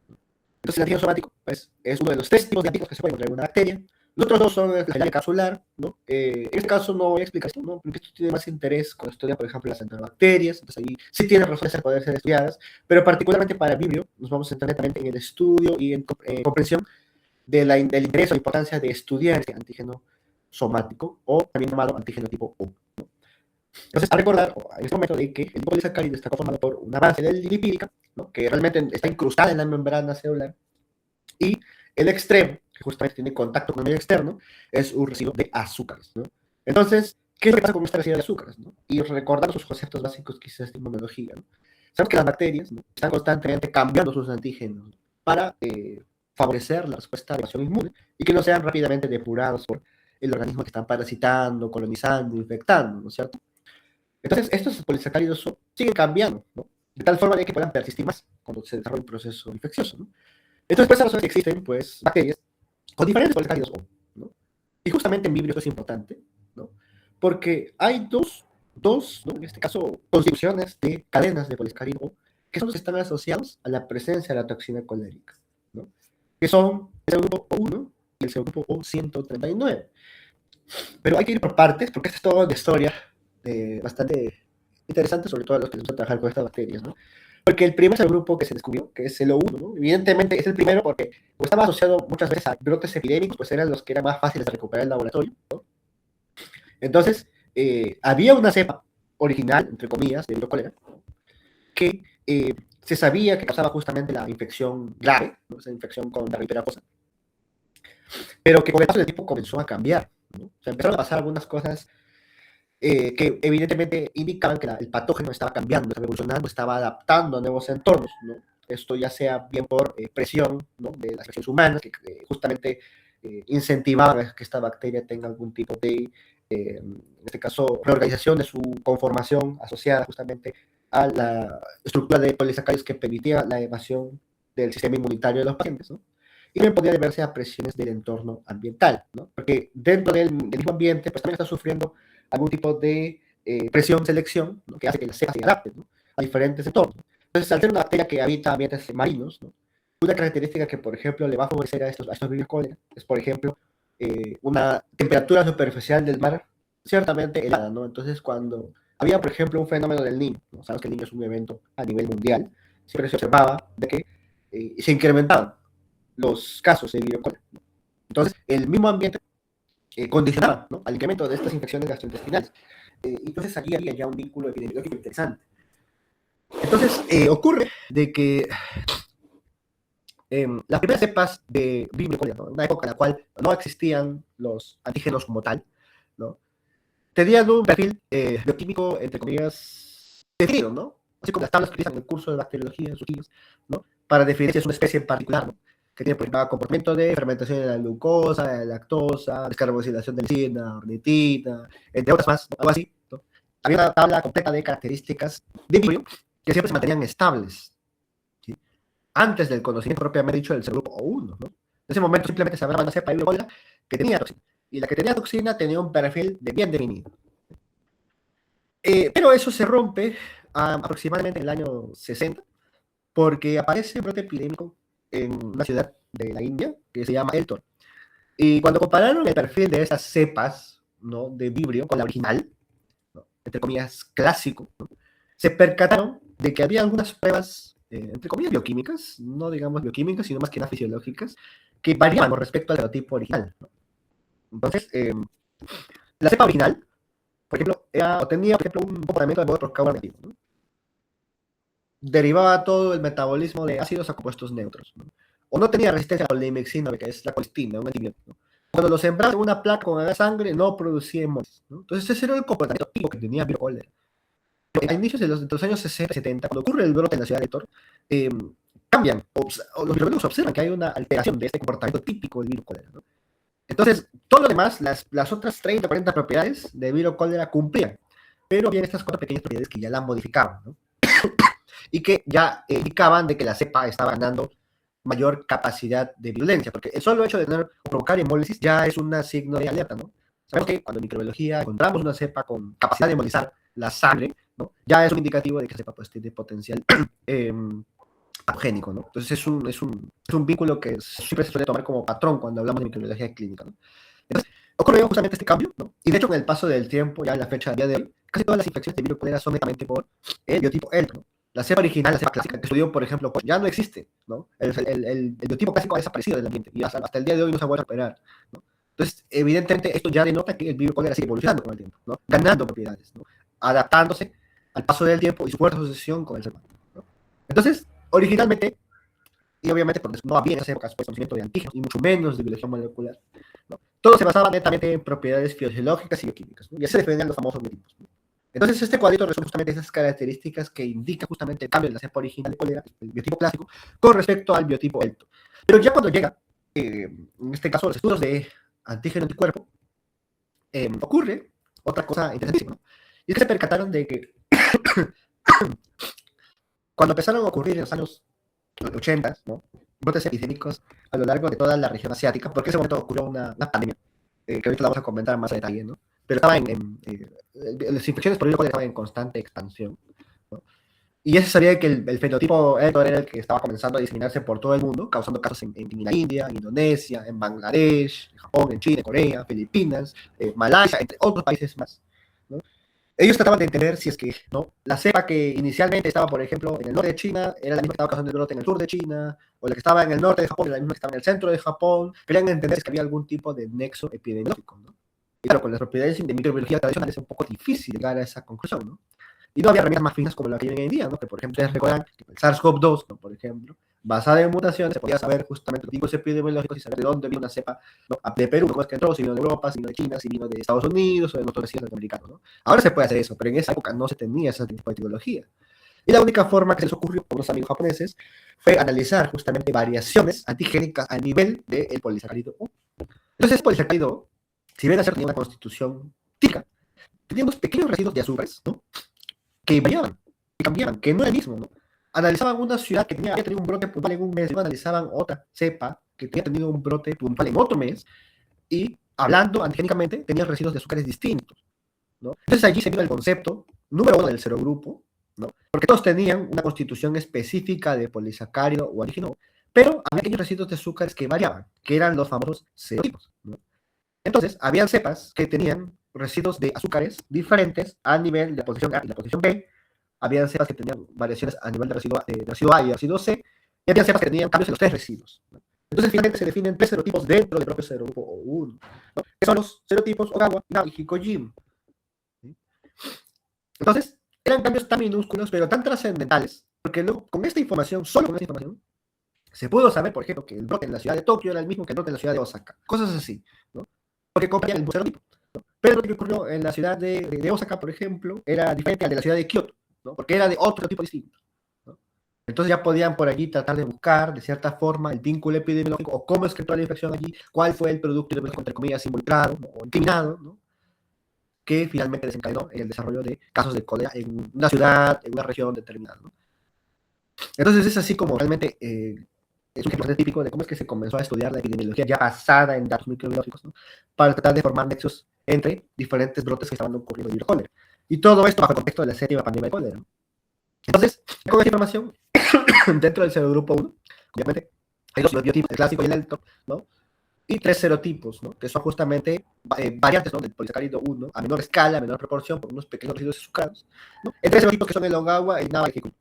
Entonces, el antígeno somático pues, es uno de los tres tipos de antígenos que se pueden encontrar en una bacteria. Los otros dos son la celular capsular, ¿no? En este caso no voy a explicar esto, ¿no? Porque esto tiene más interés cuando estudia, por ejemplo, las enterobacterias, entonces ahí sí tienen razones de poder ser estudiadas, pero particularmente para Vibrio nos vamos a centrar netamente en el estudio y en comprensión del interés o importancia de estudiar este antígeno somático, o también llamado antígeno tipo O, ¿no? Entonces, a recordar en este momento de que el liposacárido está conformado por una base lipídica, ¿no? Que realmente está incrustada en la membrana celular, y el extremo, que justamente tiene contacto con el medio externo, es un residuo de azúcares, ¿no? Entonces, ¿qué es lo que pasa con este residuo de azúcares, ¿no? Y recordando sus conceptos básicos quizás de inmunología, ¿no? Sabemos que las bacterias, ¿no? Están constantemente cambiando sus antígenos para favorecer la respuesta de acción inmune y que no sean rápidamente depurados por el organismo que están parasitando, colonizando, infectando, ¿no es cierto? Entonces, estos polisacáridos siguen cambiando, ¿no? De tal forma de que puedan persistir más cuando se desarrolla un proceso infeccioso, ¿no? Entonces, por esa razón existen, pues, bacterias con diferentes polisacáridos O, ¿no? Y justamente en Vibrio esto es importante, ¿no? Porque hay dos, ¿no? En este caso, constituciones de cadenas de polisacárido O, que son los que están asociados a la presencia de la toxina colérica, ¿no? Que son el grupo O1 y el grupo O139. Pero hay que ir por partes, porque esta es toda una historia bastante interesante, sobre todo a los que les gusta trabajar con estas bacterias, ¿no? Porque el primer grupo que se descubrió, que es el O1, ¿no? Evidentemente es el primero porque estaba asociado muchas veces a brotes epidémicos, pues eran los que eran más fáciles de recuperar en el laboratorio, ¿no? Entonces, había una cepa original, entre comillas, de virocólera, que se sabía que causaba justamente la infección grave, ¿no? Esa infección con la riperafosa, pero que con el paso del tiempo comenzó a cambiar, ¿no? O sea, empezaron a pasar algunas cosas que evidentemente indicaban que el patógeno estaba cambiando, estaba evolucionando, estaba adaptando a nuevos entornos, ¿no? Esto ya sea bien por presión, ¿no? De las acciones humanas, que justamente incentivaban que esta bacteria tenga algún tipo de, en este caso, reorganización de su conformación asociada justamente a la estructura de polisacáridos que permitía la evasión del sistema inmunitario de los pacientes, ¿no? Y también podía deberse a presiones del entorno ambiental, ¿no? Porque dentro del mismo ambiente, pues también está sufriendo algún tipo de presión, selección, ¿no? Que hace que las cepas se adapten, ¿no? A diferentes entornos. Entonces, al ser una bacteria que habita ambientes marinos, ¿no? Una característica que, por ejemplo, le va a favorecer a estos virus cólera es, por ejemplo, una temperatura superficial del mar ciertamente helada, ¿no? Entonces, cuando había, por ejemplo, un fenómeno del Niño, ¿no? Sabemos que el Niño es un evento a nivel mundial, siempre se observaba de que se incrementaban los casos de virus cólera, ¿no? Entonces, el mismo ambiente condicionaba, ¿no? Al incremento de estas infecciones gastrointestinales. Entonces aquí había ya un vínculo epidemiológico interesante. Entonces ocurre de que las primeras cepas de Vibrio cólera, ¿no? Una época en la cual no existían los antígenos como tal, ¿no? Tenían un perfil bioquímico, entre comillas, definido, ¿no? Así como las tablas que utilizan en el curso de bacteriología en sus libros, ¿no? Para definir si es una especie en particular, ¿no? Que tiene, por ejemplo, comportamiento de fermentación de la glucosa, de la lactosa, descarbonilación de lisina, ornitina, entre otras más, ¿no? Algo así, ¿no? Había una tabla completa de características de Vibrio que siempre se mantenían estables, ¿sí? Antes del conocimiento propiamente dicho del subgrupo O1, ¿no? En ese momento simplemente se hablaba de una cepa de Vibrio cólera que tenía toxina, y la que tenía toxina tenía un perfil de bien definido. Pero eso se rompe aproximadamente en el año 60, porque aparece un brote epidémico en una ciudad de la India que se llama Elton. Y cuando compararon el perfil de esas cepas, ¿no? De Vibrio con la original, ¿no? Entre comillas, clásico, ¿no? Se percataron de que había algunas pruebas, entre comillas, bioquímicas, no digamos bioquímicas, sino más que nada fisiológicas, que variaban con respecto al genotipo original, ¿no? Entonces, la cepa original, por ejemplo, tenía, por ejemplo, un comportamiento de modo trocadero negativo, ¿no? Derivaba todo el metabolismo de ácidos a compuestos neutros, ¿no? o no tenía resistencia a la polimexina, que es la colistina, un antibiótico, ¿no? Cuando lo sembraban en una placa con sangre, no producía hemolis, ¿no? Entonces ese era el comportamiento típico que tenía Viro cólera. A inicios de los años 60 y 70, cuando ocurre el brote en la ciudad de Héctor, eh, cambian, los biólogos observan que hay una alteración de este comportamiento típico del virus cólera, ¿no? Entonces, todo lo demás, las otras 30 o 40 propiedades de virus cólera cumplían, pero había estas 4 pequeñas propiedades que ya la modificaban, ¿no? Y que ya indicaban de que la cepa estaba ganando mayor capacidad de virulencia, porque el solo hecho de tener o provocar hemólisis ya es un signo de alerta, ¿no? Sabemos que cuando en microbiología encontramos una cepa con capacidad de hemolizar la sangre, ¿no? Ya es un indicativo de que la cepa pues, tiene potencial patogénico, ¿no? Entonces es un vínculo que siempre se suele tomar como patrón cuando hablamos de microbiología clínica, ¿no? Entonces, ocurrió justamente este cambio, ¿no? Y de hecho, en el paso del tiempo, ya en la fecha del día de hoy, casi todas las infecciones de virus cólera son netamente por el biotipo ELT, ¿no? La cepa original, la cepa clásica, que estudió, por ejemplo, ya no existe, ¿no? El biotipo clásico ha desaparecido del ambiente y hasta el día de hoy no se ha vuelto a recuperar, ¿no? Entonces, evidentemente, esto ya denota que el virus cólera sigue evolucionando con el tiempo, ¿no? Ganando propiedades, ¿no? Adaptándose al paso del tiempo y su fuerte asociación con el ser humano, ¿no? Entonces, originalmente, y obviamente porque no había en esas épocas pues, conocimiento de antígenos y mucho menos de biología molecular, ¿no? Todo se basaba netamente en propiedades fisiológicas y bioquímicas, ¿no? Y así se defendían los famosos biotipos, ¿no? Entonces este cuadrito resume justamente esas características que indican justamente el cambio de la cepa original de cólera, el biotipo clásico, con respecto al biotipo ELTO. Pero ya cuando llega, en este caso, los estudios de antígeno anticuerpo, ocurre otra cosa interesantísima, ¿no? Y es que se percataron de que cuando empezaron a ocurrir en los años 80, ¿no? Brotes epidémicos a lo largo de toda la región asiática, porque en ese momento ocurrió una pandemia, que ahorita la vamos a comentar más a detalle, ¿no? Pero estaba las infecciones por virus estaban en constante expansión, ¿no? Y ya se sabía que el fenotipo era el que estaba comenzando a diseminarse por todo el mundo, causando casos en la India, en Indonesia, en Bangladesh, en Japón, en Chile, Corea, Filipinas, Malasia, entre otros países más, ¿no? Ellos trataban de entender si es que ¿no? La cepa que inicialmente estaba, por ejemplo, en el norte de China, era la misma que estaba causando el brote en el sur de China, o la que estaba en el norte de Japón, era la misma que estaba en el centro de Japón. Querían entender si había algún tipo de nexo epidemiológico, ¿no? Y claro, con las propiedades de microbiología tradicional es un poco difícil llegar a esa conclusión, ¿no? Y no había herramientas más finas como la que hay hoy en día, ¿no? Que por ejemplo, ustedes recuerdan que el SARS-CoV-2, ¿no? Por ejemplo, basada en mutaciones, se podía saber justamente los tipos epidemiológicos y saber de dónde vino una cepa, ¿no? De Perú, cómo es que entró, si vino de Europa, si vino de China, si vino de Estados Unidos o de otros países norteamericanos, ¿no? Ahora se puede hacer eso, pero en esa época no se tenía ese tipo de tecnología. Y la única forma que se les ocurrió a unos amigos japoneses fue analizar justamente variaciones antigénicas a nivel del polisacárido U. Entonces, el polisacárido U, si bien tenía una constitución típica, tenía unos pequeños residuos de azúcares, ¿no? Que variaban, que cambiaban, que no era el mismo, ¿no? Analizaban una ciudad que había tenido un brote puntual en un mes, y analizaban otra cepa que había tenido un brote puntual en otro mes, y hablando antigénicamente, tenían residuos de azúcares distintos, ¿no? Entonces allí se vino el concepto número 1 del serogrupo, ¿no? Porque todos tenían una constitución específica de polisacárido o antígeno, pero había pequeños residuos de azúcares que variaban, que eran los famosos serotipos, ¿no? Entonces, habían cepas que tenían residuos de azúcares diferentes a nivel de la posición A y la posición B. Habían cepas que tenían variaciones a nivel de residuo A y residuo C. Y había cepas que tenían cambios en los 3 residuos, ¿no? Entonces, finalmente se definen 3 serotipos dentro del propio serogrupo O1, ¿no? Que son los serotipos Ogawa, Inaba y Hikojin. ¿Sí? Entonces, eran cambios tan minúsculos, pero tan trascendentales, porque luego, con esta información, solo con esta información, se pudo saber, por ejemplo, que el brote en la ciudad de Tokio era el mismo que el brote en la ciudad de Osaka. Cosas así, ¿no? Porque compartían el mismo serotipo, ¿no? Pero lo que ocurrió en la ciudad de Osaka, por ejemplo, era diferente al de la ciudad de Kioto, ¿no? Porque era de otro tipo distinto, ¿no? Entonces ya podían por allí tratar de buscar, de cierta forma, el vínculo epidemiológico, o cómo es que entró la infección allí, cuál fue el producto epidemiológico, entre comillas, involucrado, ¿no? O incriminado, ¿no? Que finalmente desencadenó en el desarrollo de casos de cólera en una ciudad, en una región determinada, ¿no? Entonces es así como realmente es un ejemplo típico de cómo es que se comenzó a estudiar la epidemiología ya basada en datos microbiológicos, ¿no? Para tratar de formar nexos entre diferentes brotes que estaban ocurriendo de cólera. Y todo esto bajo el contexto de la séptima pandemia de cólera, ¿no? Entonces, con esta información, dentro del serogrupo 1, obviamente, hay 2 biotipos, el clásico y el alto, ¿no? Y 3 serotipos, ¿no? Que son justamente variantes, ¿no? Del polisacárido 1 a menor escala, a menor proporción, por unos pequeños residuos azucarados, ¿no? El 3 serotipos que son el Ogawa, el Inaba y el Hikojin.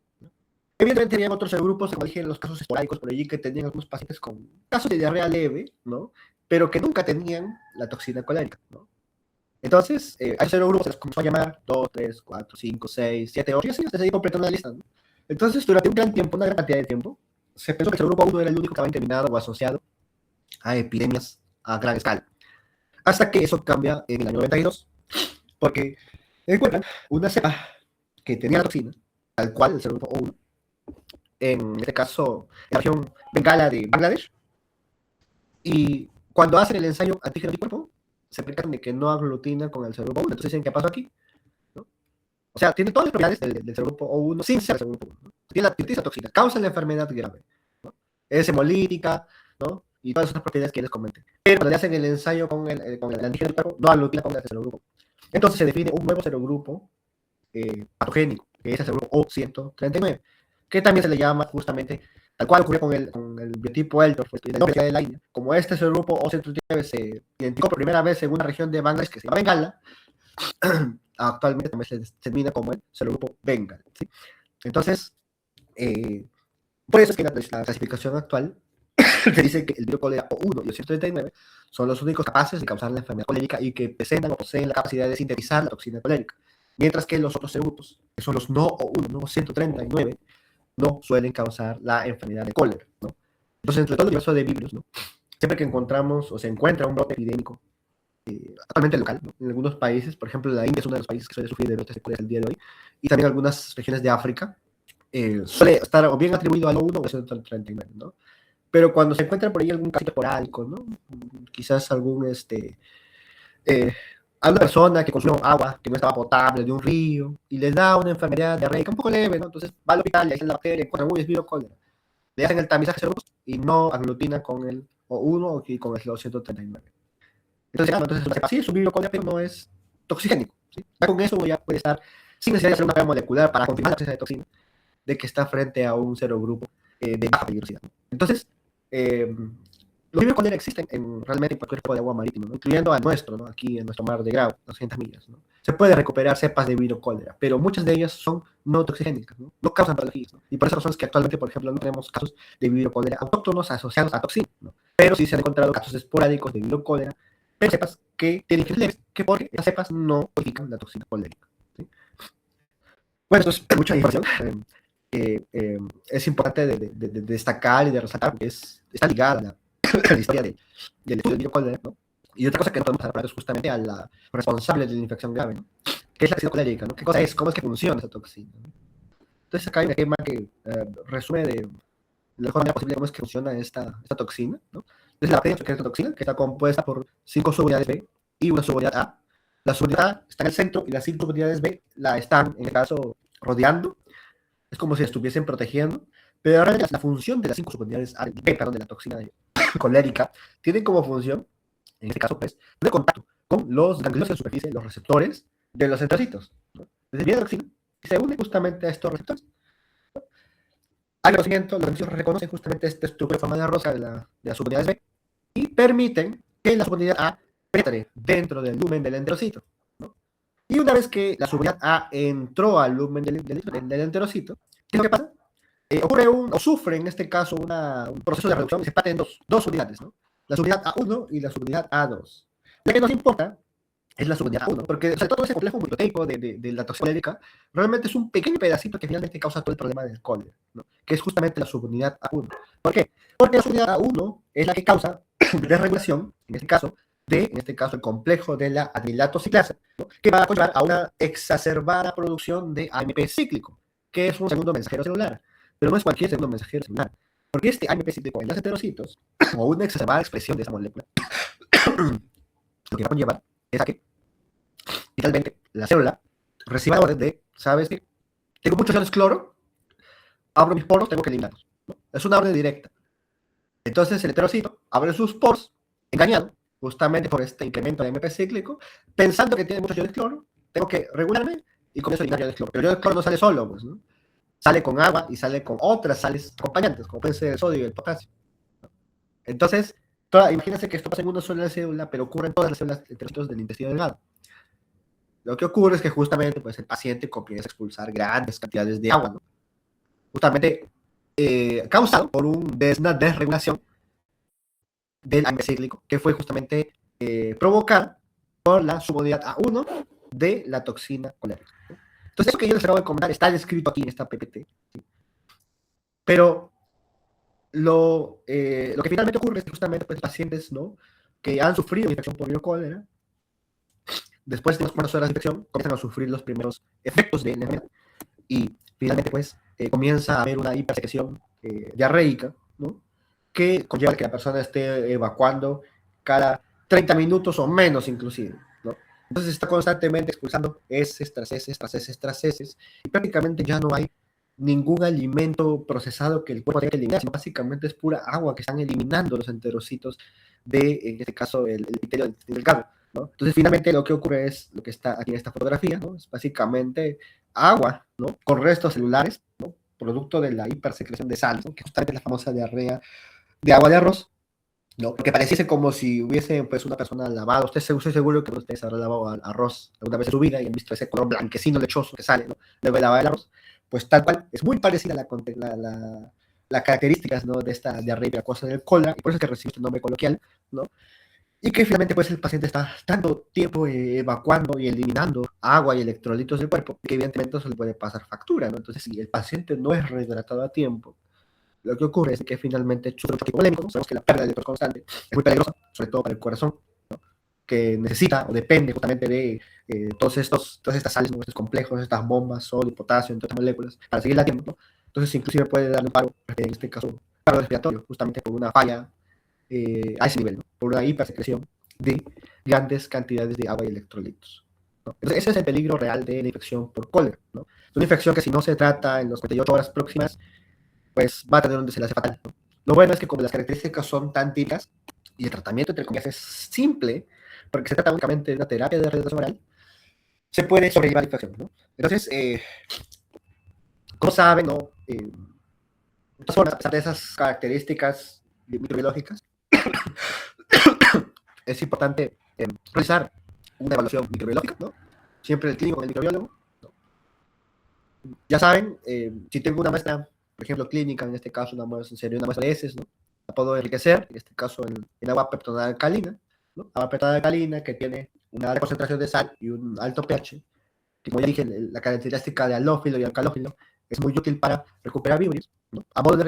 Evidentemente tenían otros grupos, como dije, los casos esporádicos por allí, que tenían algunos pacientes con casos de diarrea leve, ¿no? Pero que nunca tenían la toxina colérica, ¿no? Entonces, a esos grupos se los comenzó a llamar 2, 3, 4, 5, 6, 7, 8, y así hasta se completó una lista, ¿no? Entonces, durante un gran tiempo, una gran cantidad de tiempo, se pensó que el grupo 1 era el único que estaba incriminado o asociado a epidemias a gran escala. Hasta que eso cambia en el año 92, porque encuentran una cepa que tenía la toxina, tal cual el grupo 1, en este caso, en la región Bengala de Bangladesh, y cuando hacen el ensayo antígeno anticuerpo, se percatan de que no aglutina con el grupo 1, entonces dicen, ¿qué pasó aquí? ¿No? O sea, tiene todas las propiedades del grupo 1 sin ser el grupo 1. ¿No? Tiene la toxina, causa la enfermedad grave, ¿no? Es hemolítica, ¿no? Y todas esas propiedades que les comenté. Pero cuando le hacen el ensayo con el antígeno anticuerpo, no aglutina con el serogrupo. Entonces se define un nuevo serogrupo patogénico, que es el serogrupo O139, que también se le llama justamente, tal cual ocurrió con el biotipo Eltor, en la Universidad de la India. Como este serogrupo O139 se identificó por primera vez en una región de Bangladesh que se llama Bengala, actualmente también se determina como el serogrupo Bengal, ¿sí? Entonces, por eso es que la clasificación actual se dice que el virus cólera O1 y O139 son los únicos capaces de causar la enfermedad colérica y que presentan o poseen la capacidad de sintetizar la toxina colérica, mientras que los otros serogrupos, que son los no O1, no 139, no suelen causar la enfermedad de cólera, ¿no? Entonces, entre todo el universo de virus, ¿no? Siempre que encontramos o se encuentra un brote epidémico, actualmente local, ¿no? En algunos países, por ejemplo, la India es uno de los países que suele sufrir de brotes de cólera el día de hoy, y también algunas regiones de África, suele estar o bien atribuido al O1 o al 139, ¿no? Pero cuando se encuentra por ahí algún caso esporádico, ¿no? Quizás alguna persona que consumió agua que no estaba potable de un río y les da una enfermedad diarreica un poco leve, ¿no? Entonces va al hospital, le hacen la bacteria, encuentran, uy, es virus cólera. Le hacen el tamizaje de serológicos y no aglutina con el O1 o con el 239. Entonces sí, es un virus cólera, pero no es toxigénico, ¿sí? Ya con eso ya puede estar sin necesidad de hacer una prueba molecular para confirmar la presencia de toxina, de que está frente a un serogrupo de baja peligrosidad. Entonces, los virus cólera existen realmente en cualquier tipo de agua marítima, ¿no? Incluyendo al nuestro, ¿no? Aquí en nuestro mar de Grau, 200 millas, ¿no? Se puede recuperar cepas de virus cólera, pero muchas de ellas son no toxigénicas, ¿no? No causan patologías, ¿no? Y por esa razón es que actualmente, por ejemplo, no tenemos casos de virus cólera autóctonos asociados a toxina, ¿no? Pero sí se han encontrado casos esporádicos de virus cólera, pero cepas que tienen que leves, que porque las cepas no modifican la toxina colérica, ¿sí? Bueno, esto es mucha información. Es importante de destacar y de resaltar porque está ligada a la historia del estudio del virus cólera, ¿no? Y otra cosa que no podemos hablar es justamente a la responsable de la infección grave, ¿no? ¿Qué es la toxina colérica, ¿no? ¿Qué cosa es? ¿Cómo es que funciona esa toxina, ¿no? Entonces acá hay un esquema que resume de la mejor manera posible cómo es que funciona esta toxina, ¿no? Entonces la bacteria es una toxina que está compuesta por 5 subunidades B y una subunidad A. La subunidad A está en el centro y las 5 subunidades B la están, en el caso, rodeando. Es como si estuviesen protegiendo, pero realmente la función de las 5 subunidades beta, de la toxina colérica, tienen como función, en este caso, pues, de contacto con los ganglios en superficie, los receptores de los enterocitos, ¿no? Desde la toxina y se une justamente a estos receptores. Al reconocimiento, los ganglios reconocen justamente esta estructura formada de rosa de las subunidades B y permiten que la subunidad A penetre dentro del lumen del enterocito, ¿no? Y una vez que la subunidad A entró al lumen del enterocito, ¿qué es lo que pasa? Ocurre o sufre en este caso un proceso de reducción y se parte en dos unidades, ¿no? La subunidad A1 y la subunidad A2. La que nos importa es la subunidad A1, porque o sea, todo ese complejo multoteico de la toxina colérica realmente es un pequeño pedacito que finalmente causa todo el problema del cólera, ¿no? Que es justamente la subunidad A1. ¿Por qué? Porque la subunidad A1 es la que causa desregulación, en este caso el complejo de la adenilato ciclasa, ¿no? Que va a conllevar a una exacerbada producción de AMP cíclico, que es un segundo mensajero celular. Pero no es cualquier segundo mensajero celular, porque este AMP cíclico en los heterocitos, o una exacerbada expresión de esa molécula, lo que va a conllevar es a que, finalmente, la célula reciba la orden de, ¿sabes qué? Tengo muchos iones cloro, abro mis poros, tengo que eliminarlos, ¿no? Es una orden directa. Entonces el heterocito abre sus poros, engañado, justamente por este incremento de AMP cíclico, pensando que tiene muchos iones cloro, tengo que regularme y con eso eliminar iones cloro. Pero el iones cloro no sale solo, pues, ¿no? Sale con agua y sale con otras sales acompañantes, como pueden ser el sodio y el potasio. Entonces, imagínense que esto pasa en una sola célula, pero ocurre en todas las células heterocitos del intestino delgado. Lo que ocurre es que justamente pues, el paciente comienza a expulsar grandes cantidades de agua, ¿no? Justamente causado por una desregulación del AMP cíclico, que fue justamente provocada por la subunidad A1 de la toxina colérica, ¿no? Entonces, eso que yo les acabo de comentar está descrito aquí en esta PPT, ¿sí? Pero lo que finalmente ocurre es que justamente pues, pacientes, ¿no?, que han sufrido infección por cólera, después de unas cuantas horas de infección, comienzan a sufrir los primeros efectos de la enfermedad y finalmente pues comienza a haber una hipersecreción diarreica, ¿no?, que conlleva que la persona esté evacuando cada 30 minutos o menos inclusive, ¿no? Entonces está constantemente expulsando heces tras heces, tras heces, tras heces, y prácticamente ya no hay ningún alimento procesado que el cuerpo tenga que eliminar, sino básicamente es pura agua que están eliminando los enterocitos de, en este caso, el epitelio delgado, ¿no? Entonces, finalmente lo que ocurre es lo que está aquí en esta fotografía, ¿no? Es básicamente agua, ¿no?, con restos celulares, ¿no?, producto de la hipersecreción de sal, ¿no?, que justamente es la famosa diarrea de agua de arroz, ¿no? Porque pareciese como si hubiese pues una persona lavado. Estoy seguro que ustedes habrán lavado arroz alguna vez en su vida y han visto ese color blanquecino lechoso que sale, ¿no?, luego de lavar el arroz. Pues tal cual, es muy parecida a las características, ¿no?, de esta diarrea acuosa del cólera, y por eso es que recibe este nombre coloquial, ¿no? Y que finalmente pues el paciente está tanto tiempo evacuando y eliminando agua y electrolitos del cuerpo que evidentemente eso le puede pasar factura, ¿no? Entonces, si el paciente no es rehidratado a tiempo, lo que ocurre es que finalmente sufre un choque polémico, ¿no? Sabemos que la pérdida de electrones constante es muy peligrosa, sobre todo para el corazón, ¿no?, que necesita o depende justamente de todas estas sales, ¿no?, estos complejos, estas bombas, sodio, potasio, entre otras moléculas, para seguir latiendo, ¿no? Entonces, inclusive puede dar un paro, en este caso, paro respiratorio, justamente por una falla a ese nivel, ¿no?, por una hipersecreción de grandes cantidades de agua y electrolitos, ¿no? Entonces, ese es el peligro real de la infección por cólera, ¿no? Es una infección que si no se trata en las 48 horas próximas, pues va a tener un desenlace fatal, ¿no? Lo bueno es que como las características son tan típicas y el tratamiento, entre comillas, es simple, porque se trata únicamente de una terapia de rehidratación oral, se puede sobrellevar la infección, ¿no? Entonces, como saben, ¿no?, de todas formas, a pesar de esas características microbiológicas, es importante realizar una evaluación microbiológica, ¿no? Siempre el clínico con el microbiólogo, ¿no? Ya saben, si tengo una muestra, por ejemplo, clínica, en este caso sería una muestra de heces, ¿no?, la puedo enriquecer, en este caso en agua peptonada alcalina, ¿no? Agua peptonada alcalina que tiene una alta concentración de sal y un alto pH, que como ya dije, la característica de halófilo y alcalófilo es muy útil para recuperar vibриos, ¿no? A modo de